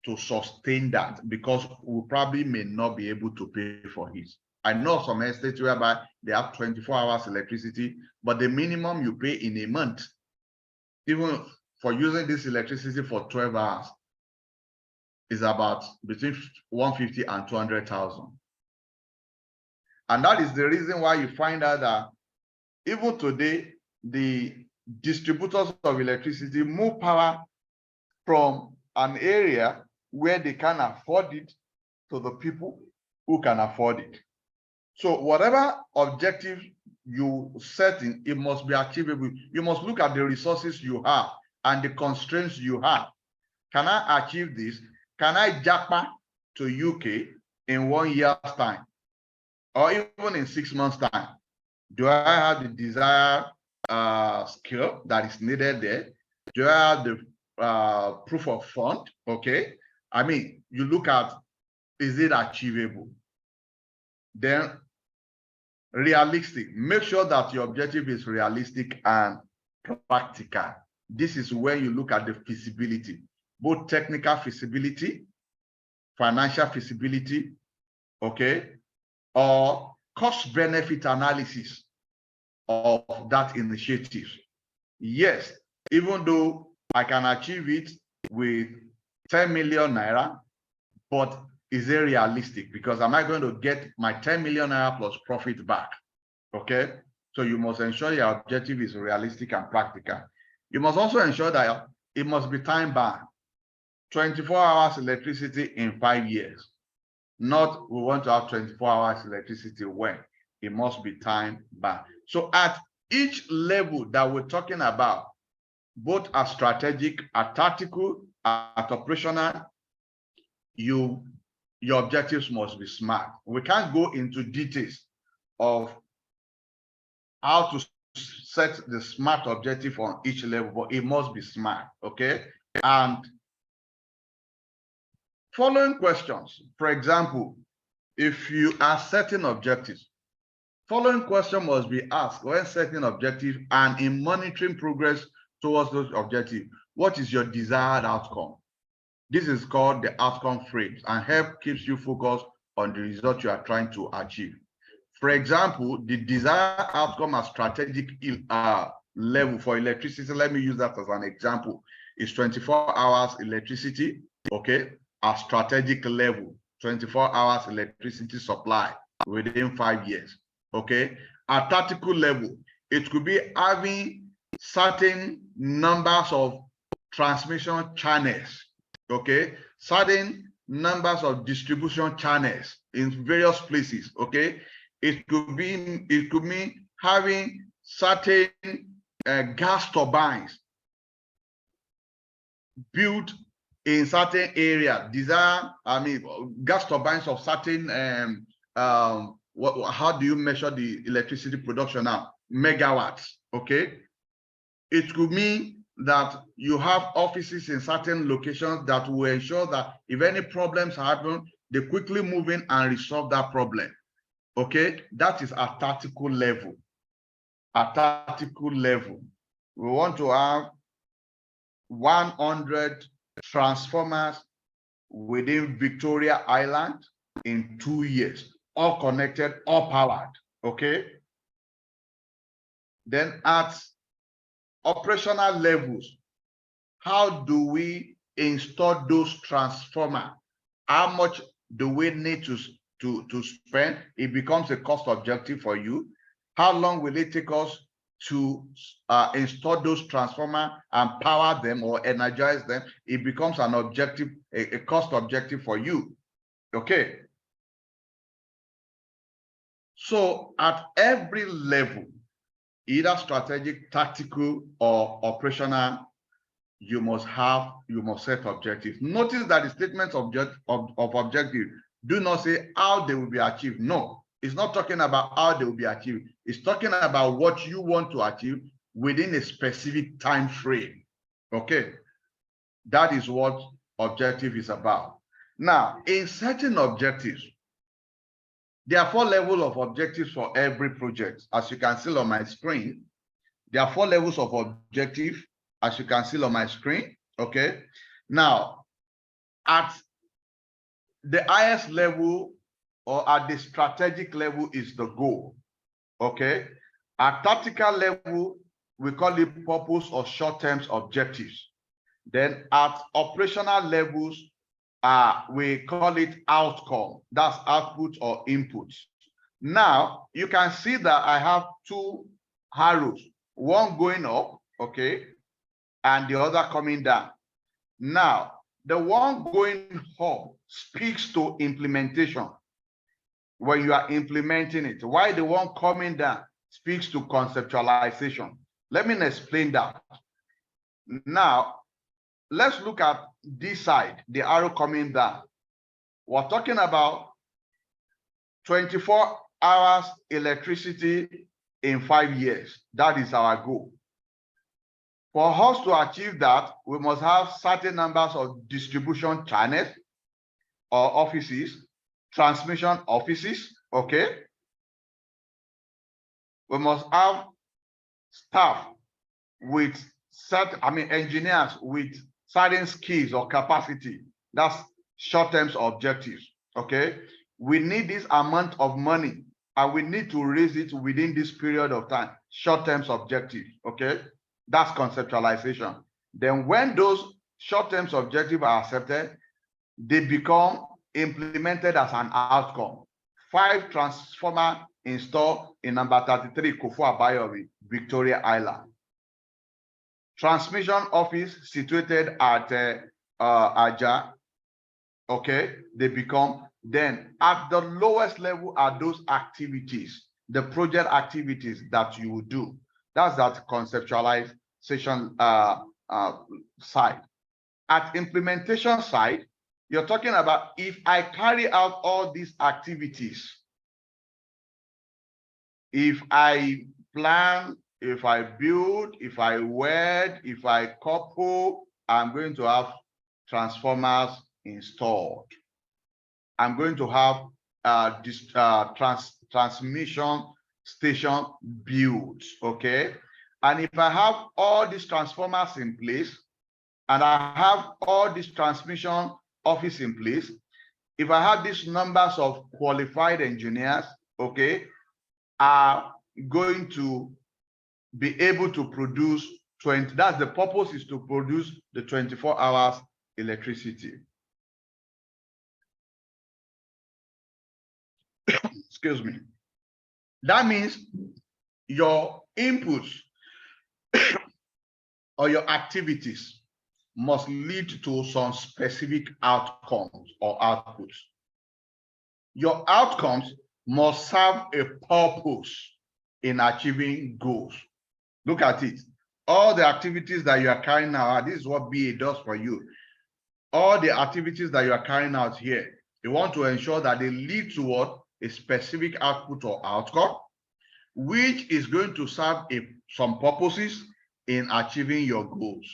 to sustain that, because we probably may not be able to pay for it. I know some estates whereby they have 24 hours electricity, but the minimum you pay in a month, even for using this electricity for 12 hours, is about between 150 and 200,000. And that is the reason why you find out that even today, the distributors of electricity move power from an area where they can afford it to the people who can afford it. So whatever objective you set in, it must be achievable. You must look at the resources you have and the constraints you have. Can I achieve this? Can I japa to UK in 1 year's time? Or even in 6 months' time? Do I have the desired skill that is needed there? Do I have the proof of fund? Okay. I mean, you look at, is it achievable? Then realistic. Make sure that your objective is realistic and practical. This is where you look at the feasibility, both technical feasibility, financial feasibility, okay, or cost-benefit analysis of that initiative. Yes, even though I can achieve it with 10 million naira, but is it realistic? Because am I going to get my 10 million naira plus profit back? Okay, so you must ensure your objective is realistic and practical. You must also ensure that it must be time-bound. 24 hours electricity in 5 years. Not we want to have 24 hours electricity when. It must be time-bound. So at each level that we're talking about, both at strategic, at tactical, at operational, your objectives must be smart. We can't go into details of how to set the SMART objective on each level, but it must be smart, okay? And following questions, for example, if you are setting objectives, following question must be asked when setting objectives and in monitoring progress towards those objectives. What is your desired outcome? This is called the outcome frames, and help keeps you focused on the result you are trying to achieve. For example, the desired outcome at strategic level for electricity, let me use that as an example, is 24 hours electricity, okay, at strategic level, 24 hours electricity supply within 5 years, okay. At tactical level, it could be having certain numbers of transmission channels, okay, certain numbers of distribution channels in various places, okay. It could mean having certain gas turbines built in certain area. Gas turbines of certain how do you measure the electricity production now? Megawatts, okay. It could mean that you have offices in certain locations that will ensure that if any problems happen, they quickly move in and resolve that problem. Okay, that is at tactical level. At tactical level, we want to have 100 transformers within Victoria Island in 2 years, all connected, all powered. Okay. Then at operational levels, how do we install those transformers? How much do we need to spend? It becomes a cost objective for you. How long will it take us to install those transformers and power them or energize them? It becomes an objective, a cost objective for you. Okay. So at every level, either strategic, tactical, or operational, you must set objectives. Notice that the statements of objective do not say how they will be achieved. No, it's not talking about how they will be achieved. It's talking about what you want to achieve within a specific time frame. Okay, that is what objective is about. Now, in setting objectives, there are 4 levels of objectives for every project. As you can see on my screen, there are 4 levels of objective, as you can see on my screen. Okay. Now, at the highest level or at the strategic level is the goal. Okay. At tactical level, we call it purpose or short-term objectives. Then at operational levels, we call it outcome. That's output or input. Now, you can see that I have 2 arrows, one going up, okay, and the other coming down. Now, the one going up speaks to implementation. When you are implementing it, while the one coming down speaks to conceptualization. Let me explain that. Now, let's look at this side, the arrow coming down. We're talking about 24 hours electricity in 5 years. That is our goal. For us to achieve that, we must have certain numbers of distribution channels or offices, transmission offices, okay? We must have staff with engineers with certain skills or capacity. That's short-term objectives, okay? We need this amount of money and we need to raise it within this period of time, short-term objectives, okay? That's conceptualization. Then when those short-term objectives are accepted, they become implemented as an outcome. 5 transformers installed in number 33 Kofu Abayomi, Victoria Island. Transmission office situated at Aja, okay, they become. Then at the lowest level are those activities, the project activities that you will do. That's that conceptualization side. At implementation side, You're talking about if I carry out all these activities, if I plan, if I build, if I weld, if I couple, I'm going to have transformers installed. I'm going to have this transmission station built, okay? And if I have all these transformers in place, and I have all these transmission office in place, if I have these numbers of qualified engineers, okay, are going to be able to produce 20, that's the purpose, is to produce the 24 hours electricity. Excuse me. That means your inputs or your activities must lead to some specific outcomes or outputs. Your outcomes must serve a purpose in achieving goals. Look at it. All the activities that you are carrying out, this is what BA does for you. All the activities that you are carrying out here, you want to ensure that they lead toward a specific output or outcome, which is going to serve some purposes in achieving your goals.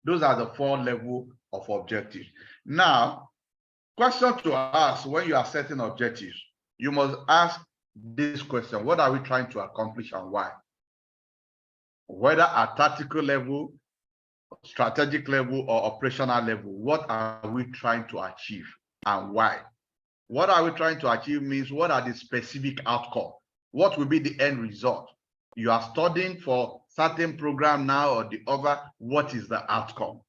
Those are the 4 levels of objectives. Now, question to ask when you are setting objectives, you must ask this question: what are we trying to accomplish and why? Whether at tactical level, strategic level, or operational level, what are we trying to achieve and why? What are we trying to achieve means what are the specific outcomes? What will be the end result? You are studying for certain program now or the other, what is the outcome?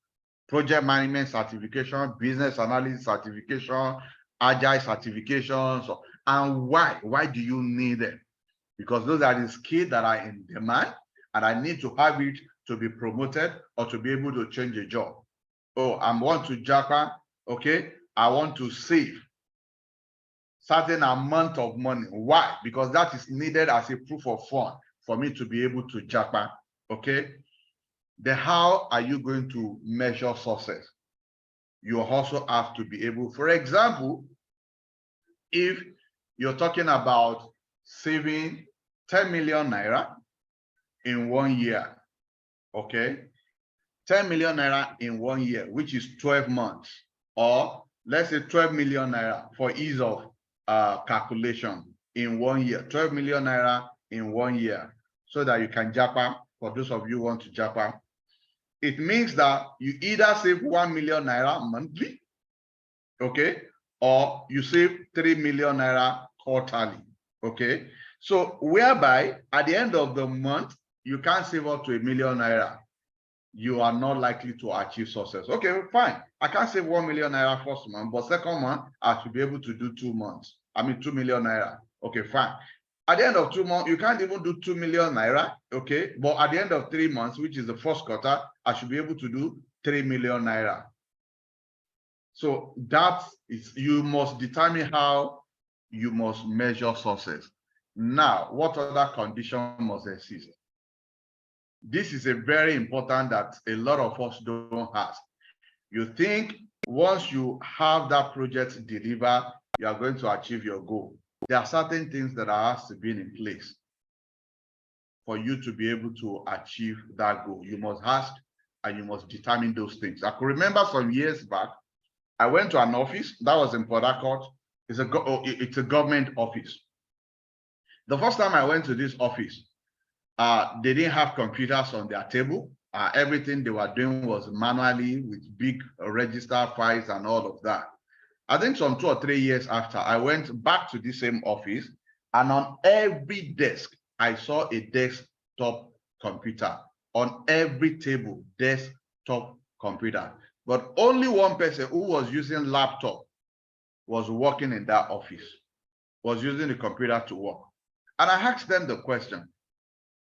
Project management certification, business analysis certification, agile certifications, and why? Why do you need them? Because those are the skills that are in demand, and I need to have it to be promoted or to be able to change a job. Oh, I want to Japan, okay? I want to save certain amount of money. Why? Because that is needed as a proof of fund for me to be able to Japan, okay? Then how are you going to measure success? You also have to be able, for example, if you're talking about saving 10 million naira in 1 year, okay? 10 million naira in 1 year, which is 12 months, or let's say 12 million naira for ease of calculation in 1 year, 12 million naira in 1 year, so that you can Japan, for those of you who want to Japan. It means that you either save 1 million naira monthly, okay, or you save 3 million naira quarterly, okay? So whereby at the end of the month, you can't save up to 1 million naira. You are not likely to achieve success. Okay, fine. I can't save 1 million naira first month, but second month, I should be able to do 2 months. 2 million naira. Okay, fine. At the end of 2 months, you can't even do 2 million naira, okay? But at the end of 3 months, which is the first quarter, I should be able to do 3 million naira. So that is, you must determine how you must measure success. Now, what other condition must exist? This is a very important that a lot of us don't ask. You think once you have that project delivered, you are going to achieve your goal. There are certain things that has to be in place for you to be able to achieve that goal. You must ask and you must determine those things. I could remember some years back, I went to an office that was in Port Harcourt. It's a government office. The first time I went to this office, they didn't have computers on their table. Everything they were doing was manually with big register files and all of that. I think some 2 or 3 years after, I went back to the same office, and on every desk, I saw a desktop computer. On every table, desktop computer. But only one person who was using laptop was working in that office, was using the computer to work. And I asked them the question,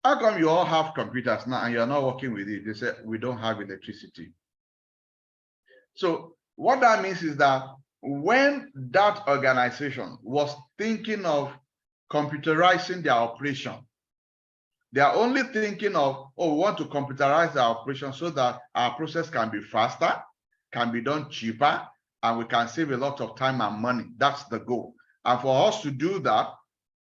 how come you all have computers now and you're not working with it? They said, we don't have electricity. So what that means is that when that organization was thinking of computerizing their operation, they are only thinking of, oh, we want to computerize our operation so that our process can be faster can be done cheaper, and we can save a lot of time and money. That's the goal. And for us to do that,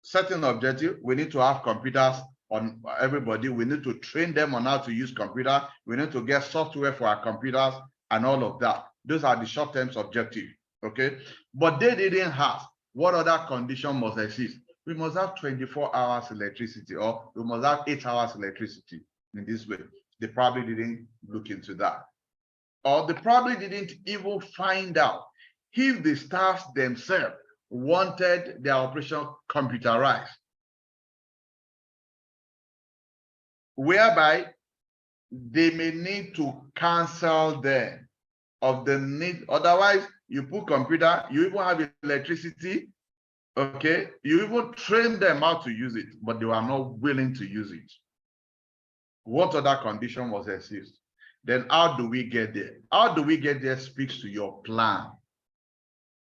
setting objective, we need to have computers on everybody. We need to train them on how to use computer. We need to get software for our computers and all of that. Those are the short-term objectives, okay? But they didn't have what other condition must exist. We must have 24 hours electricity, or we must have 8 hours electricity in this way. They probably didn't look into that. Or they probably didn't even find out if the staff themselves wanted their operation computerized, whereby they may need to cancel them of the need. Otherwise, you put computer, you even have electricity, okay? You even train them how to use it, but they were not willing to use it. What other condition must exist? Then how do we get there? How do we get there speaks to your plan.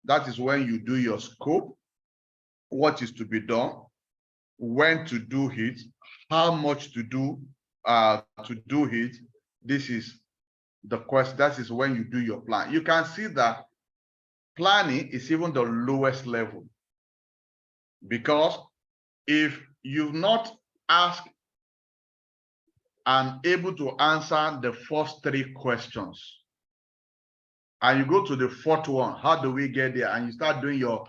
That is when you do your scope, what is to be done, when to do it, how much to do it. This is the question. That is when you do your plan. You can see that planning is even the lowest level, because if you've not asked and able to answer the first 3 questions, and you go to the 4th one, how do we get there, and you start doing your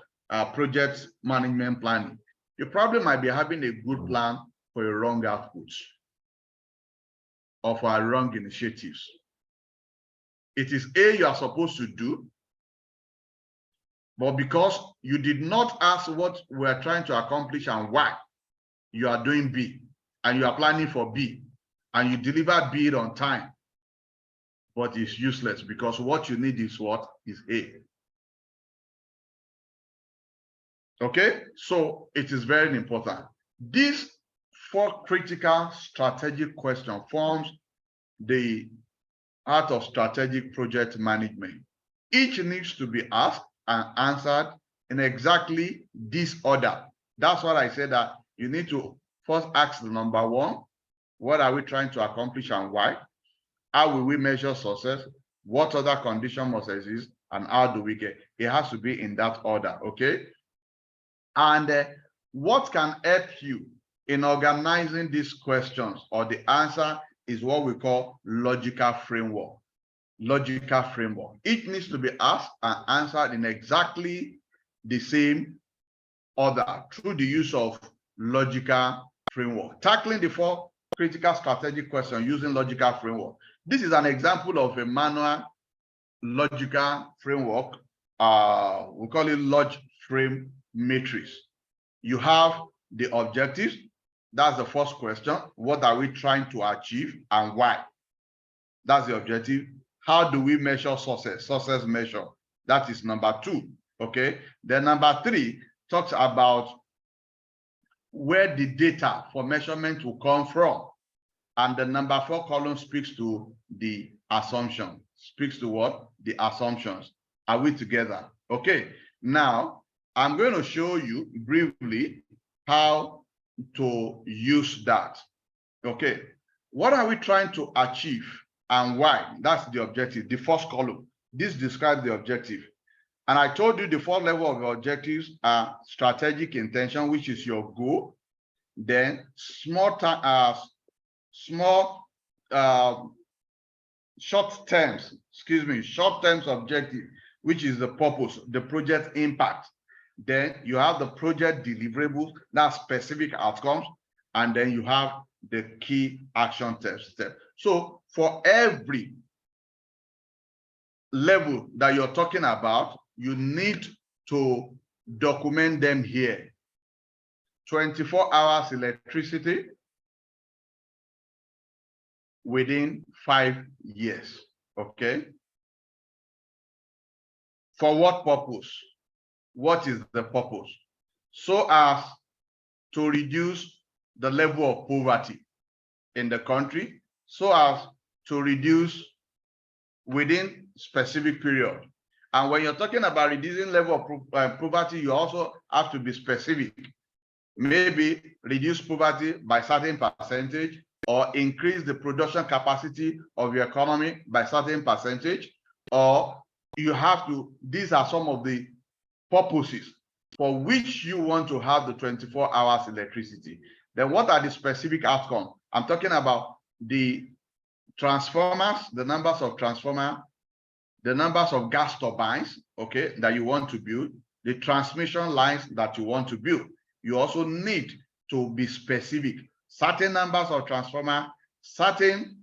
project management planning, you probably might be having a good plan for a wrong output or for a wrong initiatives. It is A you are supposed to do, but because you did not ask what we are trying to accomplish and why, you are doing B, and you are planning for B, and you deliver B on time, but it's useless, because what you need is what is A. Okay, so it is very important. These 4 critical strategic questions forms the art of strategic project management. Each needs to be asked and answered in exactly this order. That's what I said, that you need to first ask the number 1, what are we trying to accomplish and why? How will we measure success? What other condition must exist? And how do we get? It has to be in that order, okay? And what can help you in organizing these questions, or the answer, is what we call logical framework. Logical framework. It needs to be asked and answered in exactly the same order through the use of logical framework. Tackling the 4 critical strategic questions using logical framework. This is an example of a manual logical framework. We call it log frame matrix. You have the objectives. That's the first question. What are we trying to achieve and why? That's the objective. How do we measure success? Success measure. That is number 2. Okay. Then number 3 talks about where the data for measurement will come from. And the number 4 column speaks to the assumption. Speaks to what? The assumptions. Are we together? Okay. Now, I'm going to show you briefly how to use that. Okay. What are we trying to achieve and why? That's the objective. The first column. This describes the objective. And I told you the 4 levels of objectives are strategic intention, which is your goal. Then short terms objective, which is the purpose, the project impact. Then you have the project deliverables, that's specific outcomes, and then you have the key action step. So for every level that you're talking about, you need to document them here. 24 hours electricity within 5 years, okay? For what purpose? What is the purpose? So as to reduce the level of poverty in the country, so as to reduce within specific period. And when you're talking about reducing level of poverty, you also have to be specific. Maybe reduce poverty by certain percentage, or increase the production capacity of your economy by certain percentage, or you have to, these are some of the purposes for which you want to have the 24 hours electricity. Then what are the specific outcomes? I'm talking about the transformers, the numbers of transformers, the numbers of gas turbines, okay, that you want to build, the transmission lines that you want to build. You also need to be specific. Certain numbers of transformer, certain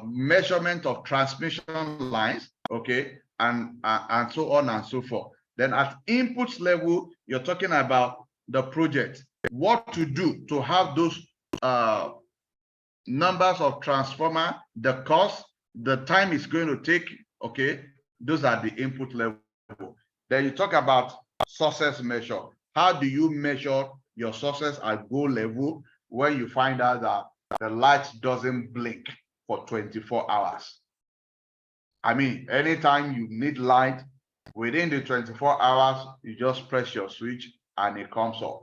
measurement of transmission lines, okay, and so on and so forth. Then at inputs level, you're talking about the project, what to do to have those numbers of transformer, the cost, the time it's going to take, okay, those are the input level. Then you talk about success measure. How do you measure your success at goal level when you find out that the light doesn't blink for 24 hours? I mean, anytime you need light, within the 24 hours, you just press your switch and it comes up.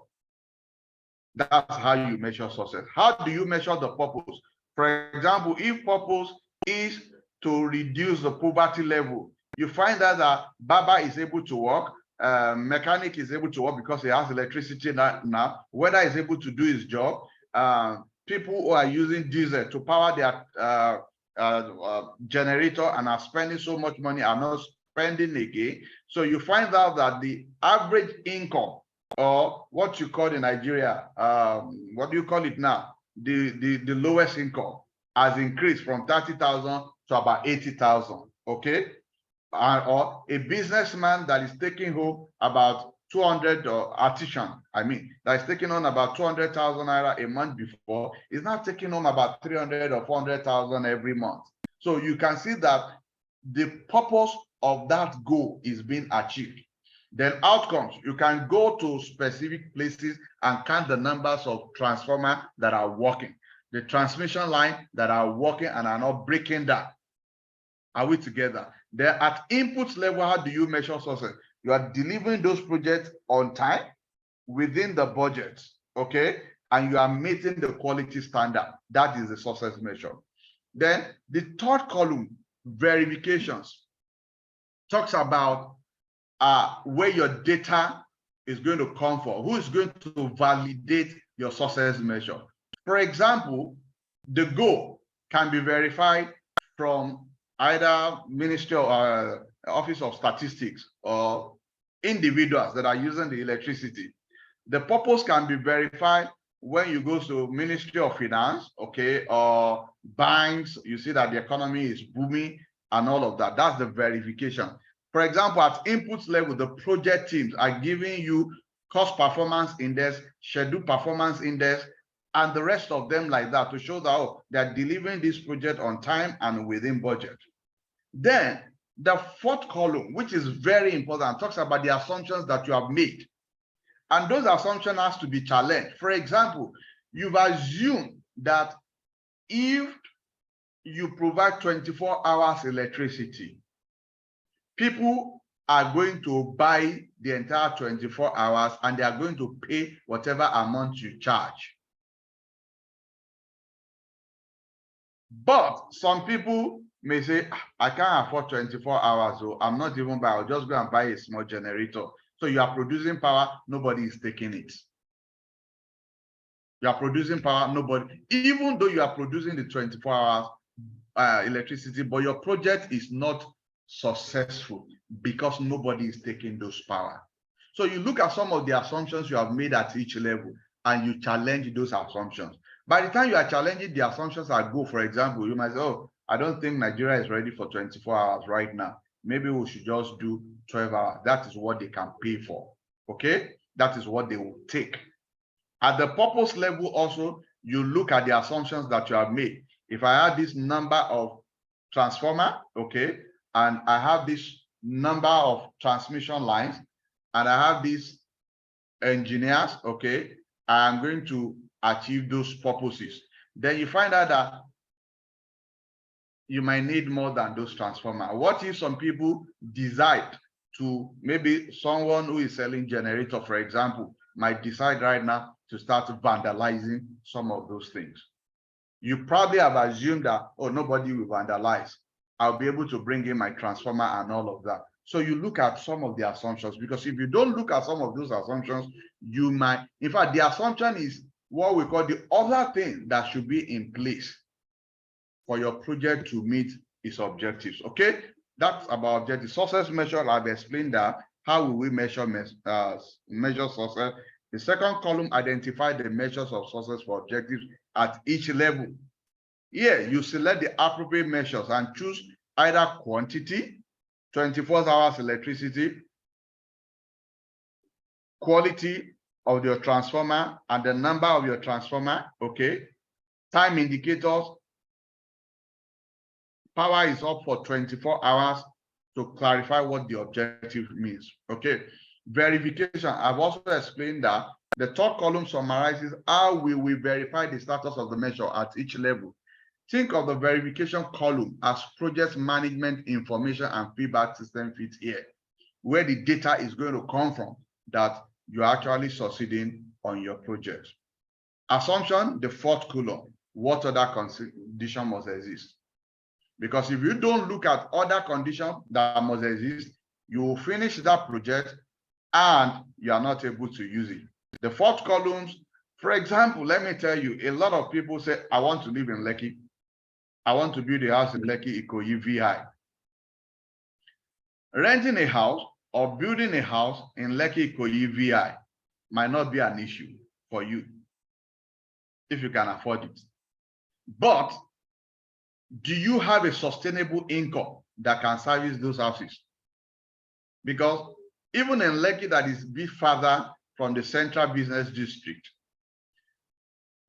That's how you measure success. How do you measure the purpose? For example, if purpose is to reduce the poverty level, you find out that barber is able to work, mechanic is able to work because he has electricity now, weather is able to do his job. People who are using diesel to power their generator and are spending so much money are not spending again. So you find out that the average income, or what you call in Nigeria, what do you call it now? The lowest income has increased from 30,000 to about 80,000, okay? Or a businessman that is taking home about 200, or artisan, I mean, that is taking on about 200,000 naira a month before, is now taking home about 300 or 400,000 every month. So you can see that the purpose of that goal is being achieved. Then outcomes, you can go to specific places and count the numbers of transformers that are working, the transmission line that are working and are not breaking down. Are we together? Then at inputs level, how do you measure success? You are delivering those projects on time, within the budget, okay? And you are meeting the quality standard. That is the success measure. Then the third column, verifications, talks about where your data is going to come from, who is going to validate your success measure. For example, the goal can be verified from either Ministry or Office of Statistics or individuals that are using the electricity. The purpose can be verified when you go to Ministry of Finance, okay, or banks, you see that the economy is booming and all of that. That's the verification. For example, at inputs level, the project teams are giving you cost performance index, schedule performance index, and the rest of them like that to show that, oh, they're delivering this project on time and within budget. Then the fourth column, which is very important, talks about the assumptions that you have made. And those assumptions has to be challenged. For example, you've assumed that if you provide 24 hours electricity, people are going to buy the entire 24 hours and they are going to pay whatever amount you charge. But some people may say, I can't afford 24 hours, so I'm not even buying, I'll just go and buy a small generator. So you are producing power, nobody is taking it. You are producing power, nobody, even though you are producing the 24 hours electricity, but your project is not successful because nobody is taking those power. So you look at some of the assumptions you have made at each level and you challenge those assumptions. By the time you are challenging the assumptions at go, for example, you might say, oh, I don't think Nigeria is ready for 24 hours right now. Maybe we should just do 12 hours. That is what they can pay for, okay? That is what they will take. At the purpose level also, you look at the assumptions that you have made. If I have this number of transformer, okay, and I have this number of transmission lines, and I have these engineers, okay, I'm going to achieve those purposes. Then you find out that you might need more than those transformers. What if some people decide to, maybe someone who is selling generator, for example, might decide right now to start vandalizing some of those things. You probably have assumed that, oh, nobody will vandalize. I'll be able to bring in my transformer and all of that. So you look at some of the assumptions, because if you don't look at some of those assumptions, you might, in fact, the assumption is what we call the other thing that should be in place for your project to meet its objectives. Okay, that's about objective. Success measure, I've explained that. How will we measure success? The second column, identify the measures of success for objectives at each level. Here, you select the appropriate measures and choose either quantity, 24 hours electricity, quality of your transformer and the number of your transformer, okay? Time indicators, power is up for 24 hours to clarify what the objective means, okay? Verification, I've also explained that the third column summarizes how we will verify the status of the measure at each level. Think of the verification column as project management information and feedback system fit here, where the data is going to come from that you're actually succeeding on your project. Assumption, the fourth column, what other condition must exist? Because if you don't look at other conditions that must exist, you will finish that project and you are not able to use it. The fourth columns, for example, let me tell you, a lot of people say, I want to live in Lekki. I want to build a house in Lekki Ikoyi VI. Renting a house or building a house in Lekki Ikoyi VI might not be an issue for you if you can afford it. But do you have a sustainable income that can service those houses? Because even in Lekki, that is a bit further from the central business district,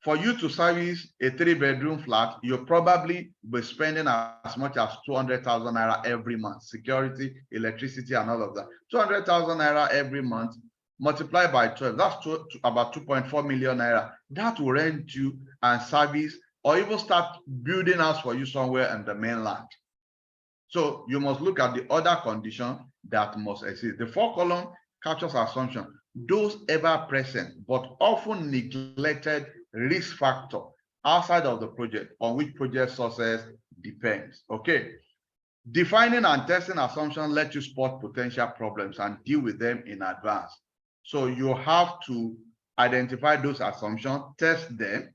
for you to service a 3-bedroom flat, you'll probably be spending as much as 200,000 naira every month, security, electricity, and all of that. 200,000 naira every month, multiplied by 12, that's about 2.4 million naira. That will rent you and service, or even start building house for you somewhere in the mainland. So you must look at the other condition that must exist. The fourth column captures assumption, those ever present but often neglected risk factor outside of the project on which project success depends. Okay. Defining and testing assumptions let you spot potential problems and deal with them in advance. So you have to identify those assumptions, test them.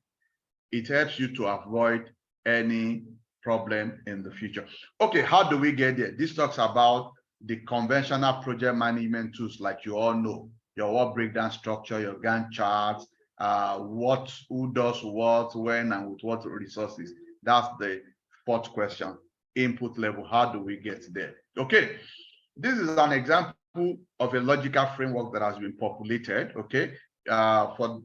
It helps you to avoid any problem in the future. Okay, how do we get there? This talks about the conventional project management tools, like you all know, your work breakdown structure, your Gantt charts, who does what, when, and with what resources. That's the fourth question. Input level, how do we get there? Okay, this is an example of a logical framework that has been populated. Okay, for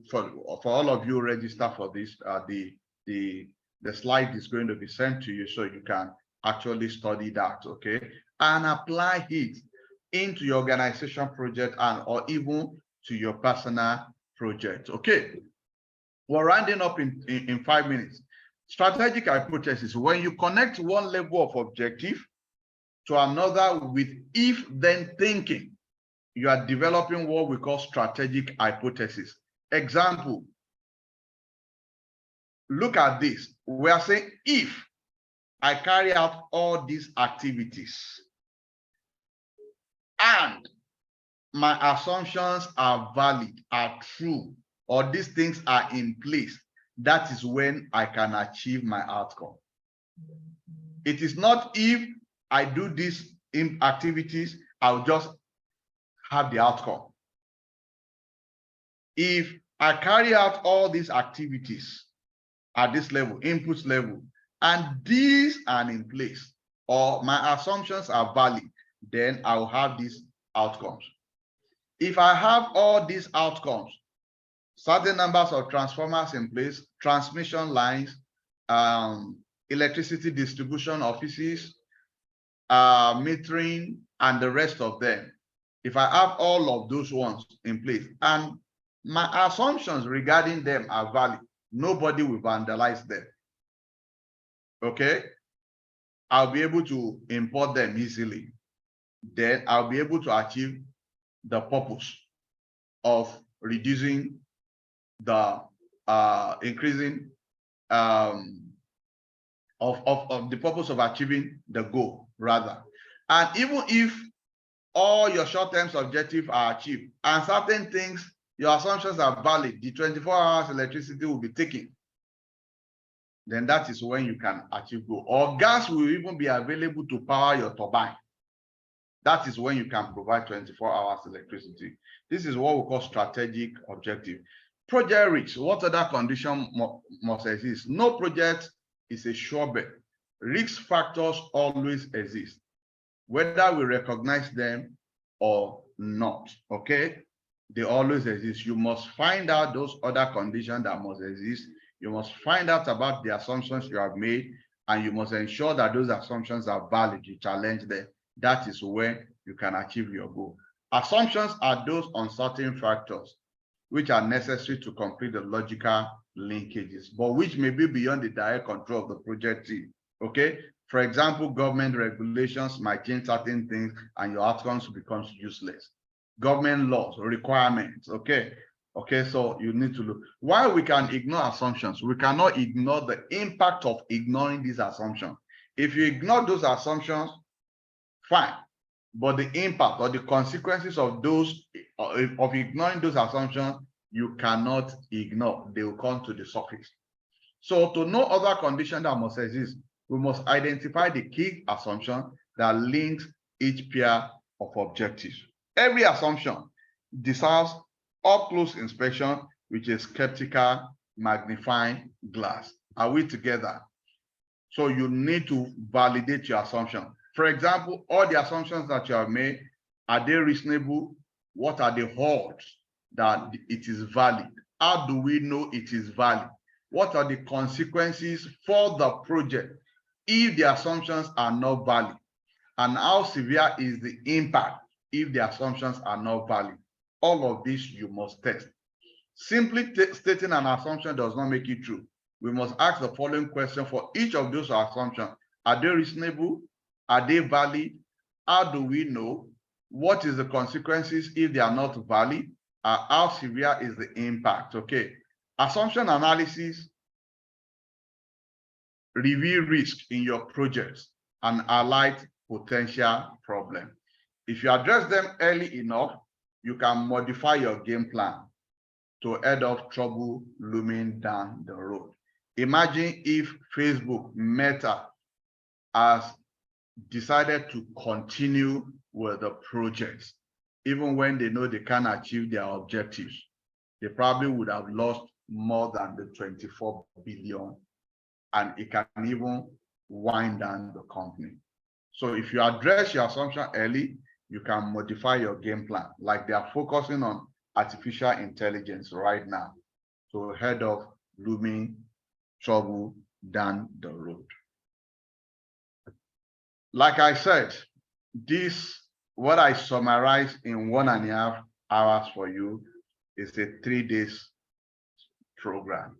all of you register for this, the slide is going to be sent to you so you can actually study that, okay, and apply it into your organization project and or even to your personal project. Okay, we're rounding up in 5 minutes. Strategic hypothesis: when you connect one level of objective to another with if-then thinking, you are developing what we call strategic hypothesis. Example, look at this. We are saying, if I carry out all these activities and my assumptions are valid, are true, or these things are in place, that is when I can achieve my outcome. It is not if I do these activities, I'll just have the outcome. If I carry out all these activities at this level, input level, and these are in place, or my assumptions are valid, then I will have these outcomes. If I have all these outcomes, certain numbers of transformers in place, transmission lines, electricity distribution offices, metering, and the rest of them, if I have all of those ones in place and my assumptions regarding them are valid, nobody will vandalize them. Okay, I'll be able to import them easily. Then I'll be able to achieve the purpose of reducing the increasing of of the purpose of achieving the goal, rather. And even if all your short-term objectives are achieved and certain things, your assumptions are valid, the 24 hours electricity will be taken, then that is when you can achieve goal. Or gas will even be available to power your turbine. That is when you can provide 24 hours electricity. This is what we call strategic objective. Project risk, what other condition must exist? No project is a sure bet. Risk factors always exist, whether we recognize them or not, okay? They always exist. You must find out those other conditions that must exist. You must find out about the assumptions you have made, and you must ensure that those assumptions are valid. You challenge them. That is when you can achieve your goal. Assumptions are those uncertain factors which are necessary to complete the logical linkages, but which may be beyond the direct control of the project team, okay? For example, government regulations might change certain things and your outcomes becomes useless. Government laws, requirements, okay? Okay, so you need to look. While we can ignore assumptions, we cannot ignore the impact of ignoring these assumptions. If you ignore those assumptions, fine, but the impact or the consequences of those, of ignoring those assumptions, you cannot ignore. They will come to the surface. So to know other conditions that must exist, we must identify the key assumption that links each pair of objectives. Every assumption deserves up-close inspection with a skeptical magnifying glass. Are we together? So you need to validate your assumption. For example, all the assumptions that you have made, are they reasonable? What are the odds that it is valid? How do we know it is valid? What are the consequences for the project if the assumptions are not valid? And how severe is the impact if the assumptions are not valid? All of this you must test. Simply stating an assumption does not make it true. We must ask the following question for each of those assumptions. Are they reasonable? Are they valid? How do we know? What is the consequences if they are not valid? How severe is the impact? Okay. Assumption analysis reveal risk in your projects and highlight potential problem. If you address them early enough, you can modify your game plan to head off trouble looming down the road. Imagine if Facebook, Meta, has decided to continue with the projects, even when they know they can't achieve their objectives. They probably would have lost more than the 24 billion, and it can even wind down the company. So if you address your assumption early, you can modify your game plan. Like they are focusing on artificial intelligence right now to head off looming trouble down the road. Like I said, this, what I summarized in 1.5 hours for you, is a 3 days program.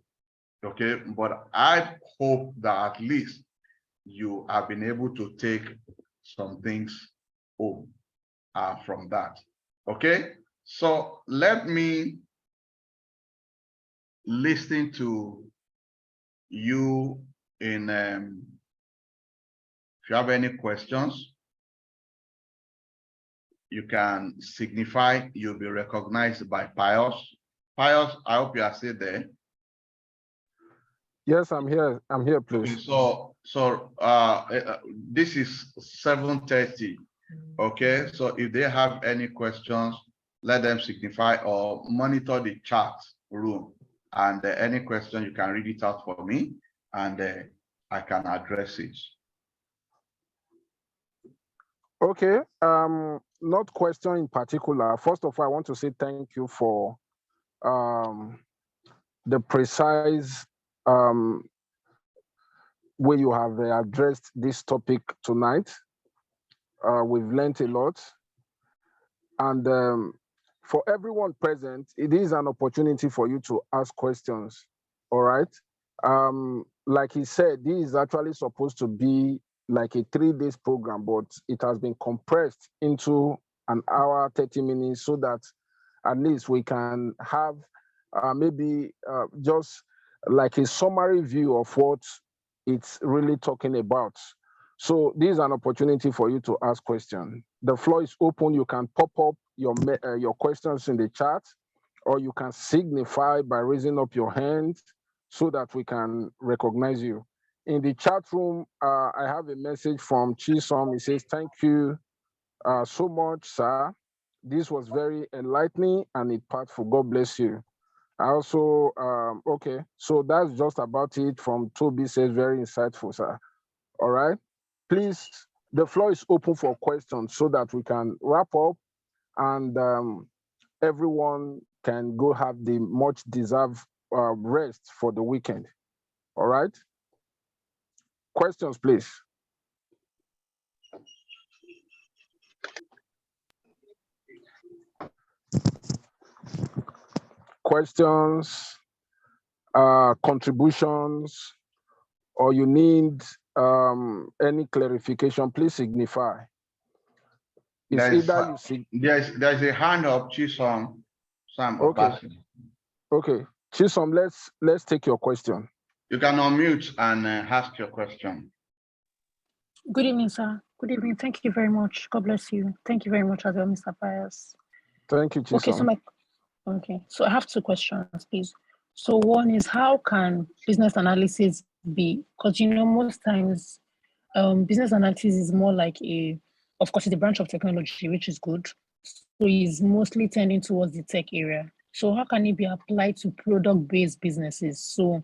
Okay, but I hope that at least you have been able to take some things home from that. Okay, so let me listen to you in if you have any questions, you can signify. You'll be recognized by Pius. Pius, I hope you are still there. Yes, I'm here. I'm here, please. So this is 7:30. Okay, so if they have any questions, let them signify or monitor the chat room. And any question, you can read it out for me, and I can address it. Okay, not question in particular. First of all, I want to say thank you for the precise way you have addressed this topic tonight. We've learned a lot. And for everyone present, it is an opportunity for you to ask questions, all right? Like he said, this is actually supposed to be like a 3 days program, but it has been compressed into 1 hour, 30 minutes, so that at least we can have maybe just like a summary view of what it's really talking about. So this is an opportunity for you to ask questions. The floor is open. You can pop up your questions in the chat, or you can signify by raising up your hand so that we can recognize you. In the chat room, I have a message from Chisom. He says, thank you so much, sir. This was very enlightening and impactful. God bless you. I also, okay, so that's just about it from Toby. Says, very insightful, sir. All right. Please, the floor is open for questions so that we can wrap up and everyone can go have the much deserved rest for the weekend. All right. Questions, please. Questions, contributions, or you need any clarification, please signify. There's a hand up, Chisom. Sam. Okay. Okay. Chisom, let's take your question. You can unmute and ask your question. Good evening, sir. Good evening. Thank you very much. God bless you. Thank you very much as well, Mr. Pius. Thank you, Chisom. So I have two questions, please. So one is, how can business analysis be? Because most times business analysis is more like of course, it's a branch of technology, which is good. So it's mostly tending towards the tech area. So how can it be applied to product-based businesses? So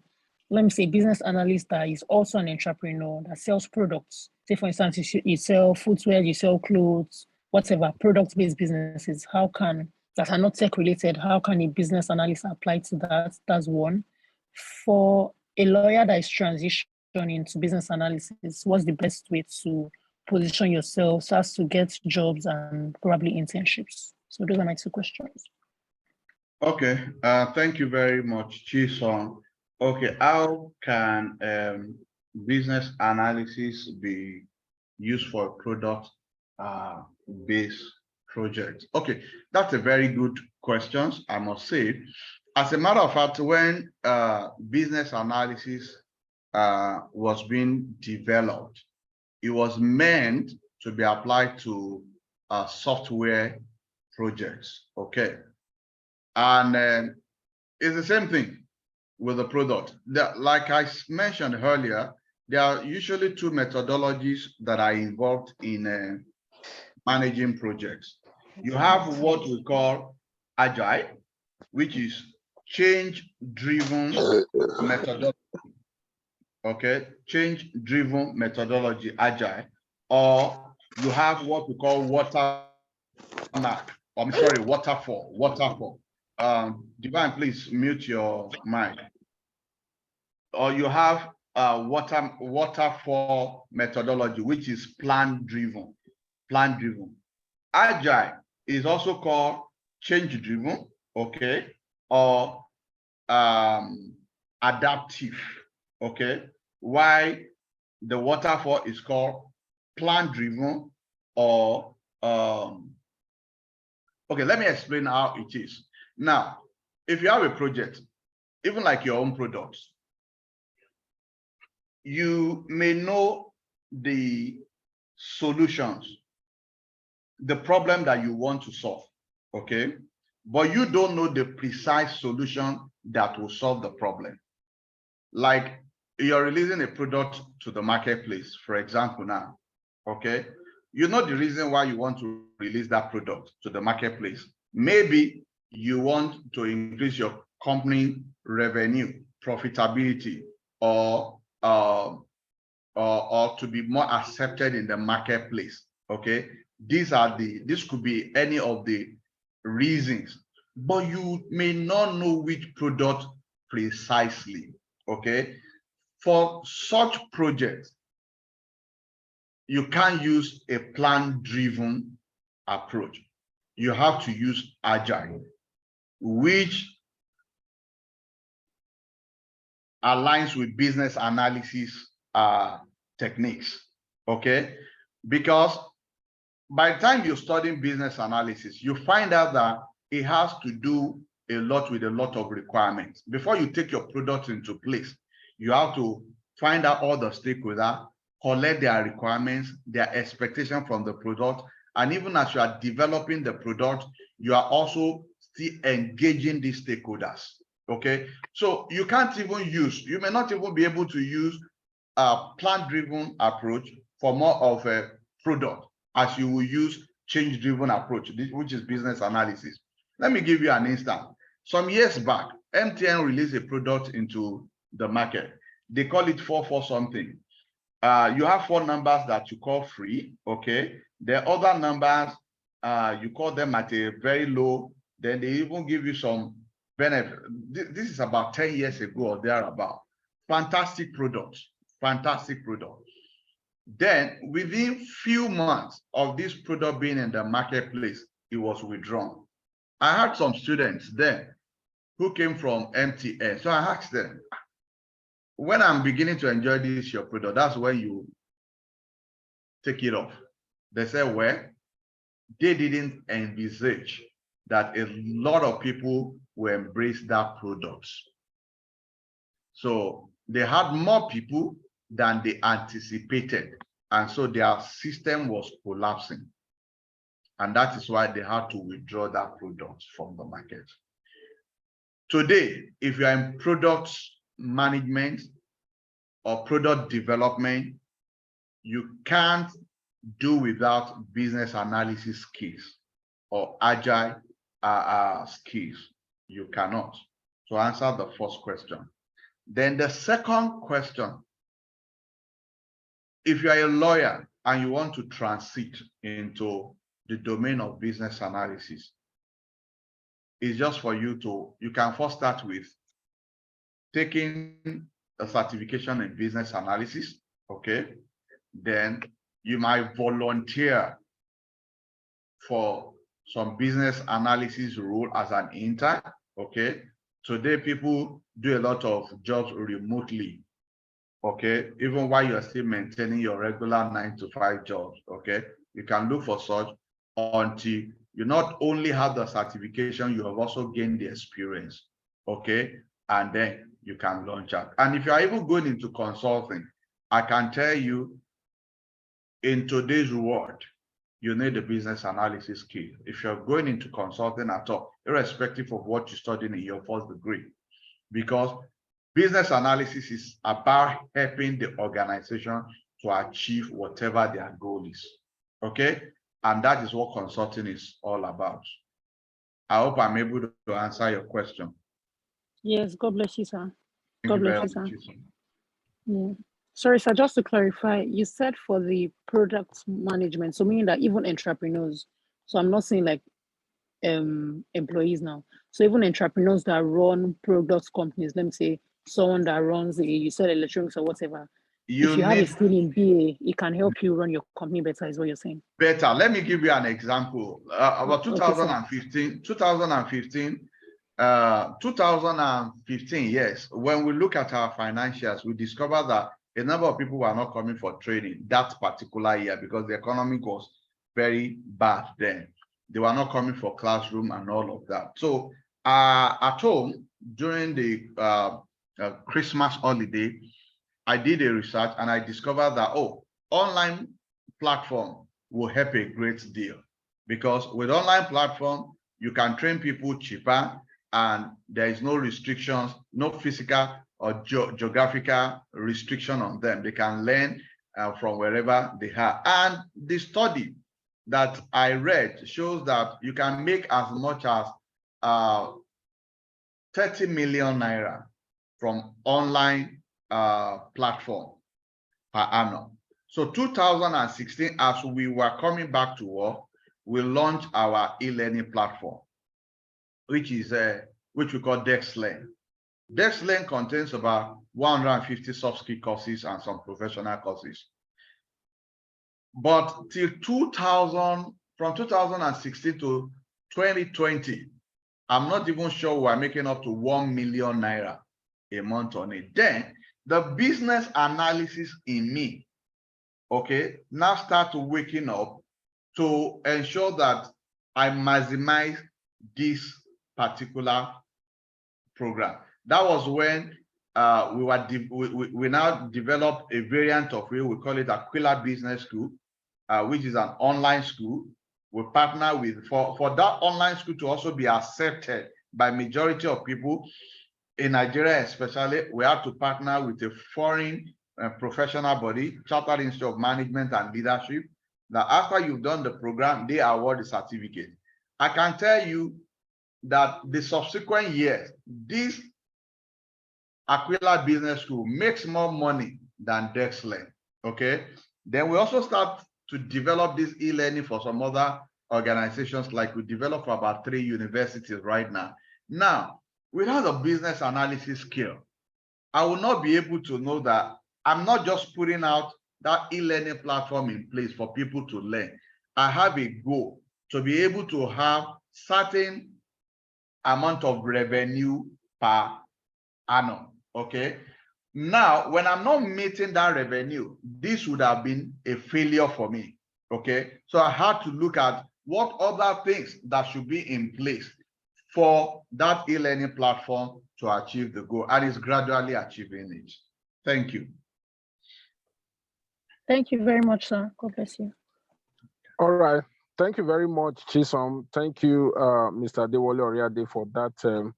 let me say business analyst that is also an entrepreneur that sells products. Say, for instance, you sell footwear, you sell clothes, whatever, product-based businesses. How can, that are not tech-related, how can a business analyst apply to that? That's one. For a lawyer that is transitioning into business analysis, what's the best way to position yourself so as to get jobs and probably internships? So those are my two questions. Okay, thank you very much, Chisom. Okay, how can business analysis be used for product-based projects? Okay, that's a very good question, I must say. As a matter of fact, when business analysis was being developed, it was meant to be applied to software projects, okay? And it's the same thing with the product. Like I mentioned earlier, there are usually two methodologies that are involved in managing projects. You have what we call Agile, which is change-driven methodology. Okay, change-driven methodology, Agile, or you have what we call waterfall. Divine, please mute your mic. Or you have waterfall methodology, which is plan-driven. Agile is also called change-driven, okay, or adaptive, okay. Why the waterfall is called plan-driven or okay, let me explain how it is. Now, if you have a project, even like your own products, you may know the solutions, the problem that you want to solve, okay? But you don't know the precise solution that will solve the problem. Like you're releasing a product to the marketplace, for example, now, okay? You know the reason why you want to release that product to the marketplace. Maybe you want to increase your company revenue, profitability, or to be more accepted in the marketplace, okay? This could be any of the reasons, but you may not know which product precisely, okay? For such projects, you can't use a plan-driven approach. You have to use Agile, which aligns with business analysis techniques, okay? Because by the time you're studying business analysis, you find out that it has to do a lot with a lot of requirements. Before you take your product into place, you have to find out all the stakeholders, collect their requirements, their expectation from the product. And even as you are developing the product, you are also still engaging these stakeholders. Okay, so you can't even use, you may not even be able to use a plant-driven approach for more of a product as you will use change-driven approach, which is business analysis. Let me give you an instance. Some years back, MTN released a product into the market. They call it 44 something. You have 4 numbers that you call free, okay? The other numbers, you call them at a very low, then they even give you some benefit. This is about 10 years ago or thereabout. Fantastic products, fantastic products. Then within few months of this product being in the marketplace, it was withdrawn. I had some students there who came from MTN. So I asked them, when I'm beginning to enjoy this, your product, that's when you take it off. They said, well, they didn't envisage that a lot of people will embrace that product. So they had more people than they anticipated. And so their system was collapsing. And that is why they had to withdraw that product from the market. Today, if you are in product management or product development, you can't do without business analysis skills or agile skills. You cannot. To answer the first question. Then the second question, if you are a lawyer and you want to transit into the domain of business analysis, it's just for you to, you can first start with taking a certification in business analysis, okay? Then you might volunteer for some business analysis role as an intern, okay? Today, people do a lot of jobs remotely, okay? Even while you're still maintaining your regular 9-to-5 jobs, okay? You can look for such until you not only have the certification, you have also gained the experience, okay? And then you can launch out. And if you are even going into consulting, I can tell you in today's world, you need a business analysis skill. If you're going into consulting at all, irrespective of what you studied in your first degree, because business analysis is about helping the organization to achieve whatever their goal is, okay? And that is what consulting is all about. I hope I'm able to answer your question. Yes, God bless you, sir. Thank God you bless very you, sir. much. Yeah. Sorry, sir, just to clarify, you said for the product management, so meaning that even entrepreneurs, so I'm not saying like employees now, so even entrepreneurs that run product companies, let me say someone that runs you said electronics or whatever, if you have a skill in BA, it can help you run your company better, is what you're saying. Better. Let me give you an example. About 2015, 2015, yes, when we look at our financials, we discover that a number of people were not coming for training that particular year because the economy was very bad then. They were not coming for classroom and all of that. So at home, during the Christmas holiday, I did a research and I discovered that, oh, online platform will help a great deal, because with online platform, you can train people cheaper and there is no restrictions, no physical or geographical restriction on them. They can learn from wherever they are. And the study that I read shows that you can make as much as 30 million naira from online platform per annum. So 2016, as we were coming back to work, we launched our e-learning platform, which is which we call DexLearn. DexLearn contains about 150 soft skill courses and some professional courses. But till 2000, from 2016 to 2020, I'm not even sure we're making up to 1 million naira a month on it. Then the business analysis in me, okay, now start waking up to ensure that I maximize this particular program. That was when we now developed a variant of it. We call it Aquila Business School, which is an online school. We partner with, for that online school to also be accepted by majority of people in Nigeria, especially, we have to partner with a foreign professional body, Chartered Institute of Management and Leadership. Now, after you've done the program, they award the certificate. I can tell you that the subsequent years, this Aquila Business School makes more money than Dexland. Okay. Then we also start to develop this e-learning for some other organizations, like we develop for about 3 universities right now. Now, without a business analysis skill, I will not be able to know that I'm not just putting out that e-learning platform in place for people to learn. I have a goal to be able to have certain amount of revenue per annum. Okay. Now, when I'm not meeting that revenue, this would have been a failure for me. Okay. So I had to look at what other things that should be in place for that e-learning platform to achieve the goal, and it's gradually achieving it. Thank you. Thank you very much, sir. God bless you. All right. Thank you very much, Chisom. Thank you, Mr. Adewale Oriade, for that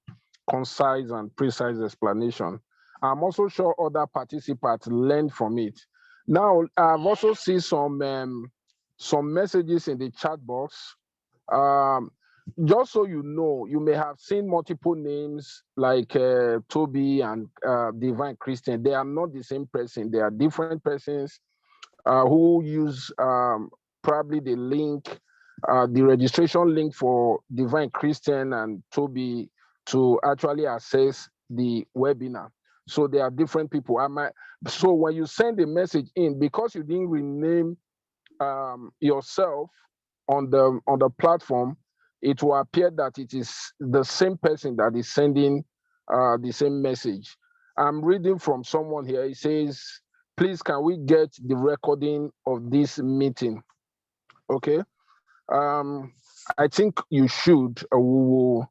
concise and precise explanation. I'm also sure other participants learned from it. Now, I've also seen some messages in the chat box. Just so you know, you may have seen multiple names like Toby and Divine Christian. They are not the same person. They are different persons who use probably the link, the registration link for Divine Christian and Toby to actually access the webinar. So they are different people. So when you send a message in, because you didn't rename yourself on the platform, it will appear that it is the same person that is sending the same message. I'm reading from someone here. He says, please, can we get the recording of this meeting? Okay. I think you should. We will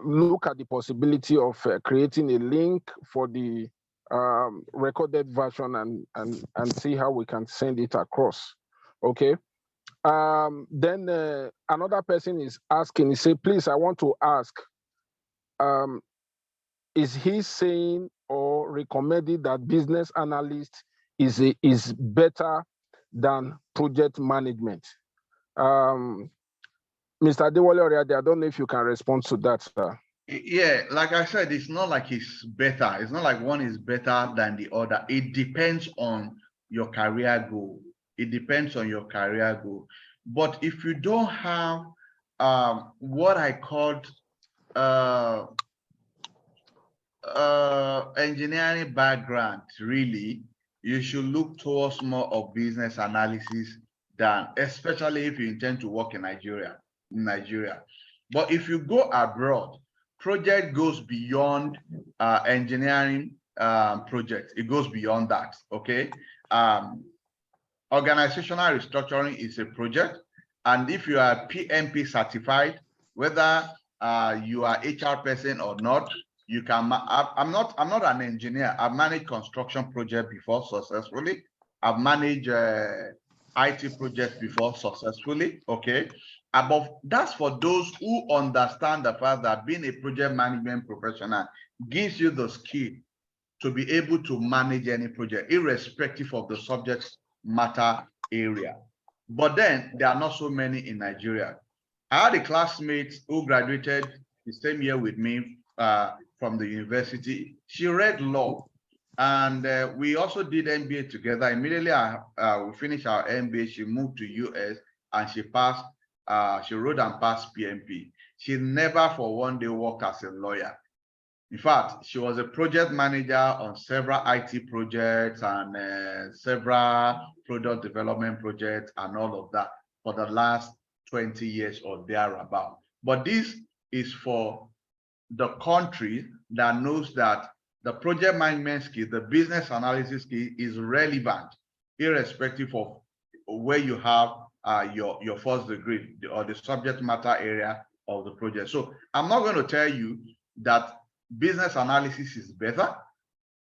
look at the possibility of creating a link for the recorded version and see how we can send it across. Okay. Then another person is asking, he said, please, I want to ask, is he saying or recommending that business analyst is better than project management? Mr. Adewale Oriade, I don't know if you can respond to that, sir. Yeah, like I said, it's not like it's better. It's not like one is better than the other. It depends on your career goal. It depends on your career goal. But if you don't have what I called engineering background, really, you should look towards more of business analysis than, especially if you intend to work in Nigeria. But if you go abroad, project goes beyond engineering project. It goes beyond that. Okay. Organizational restructuring is a project, and if you are PMP certified, whether you are HR person or not, you can. I'm not an engineer. I've managed construction projects before successfully. I've managed IT projects before successfully. Okay, but that's for those who understand the fact that being a project management professional gives you the skill to be able to manage any project, irrespective of the subject matter area. But then there are not so many in Nigeria. I had a classmate who graduated the same year with me from the university. She read law, and we also did MBA together. Immediately we finished our MBA, she moved to US and she passed, she wrote and passed PMP. She never for one day worked as a lawyer. In fact, she was a project manager on several IT projects and several product development projects and all of that for the last 20 years or thereabout. But this is for the country that knows that the project management skill, the business analysis skill is relevant, irrespective of where you have your first degree or the subject matter area of the project. So I'm not going to tell you that business analysis is better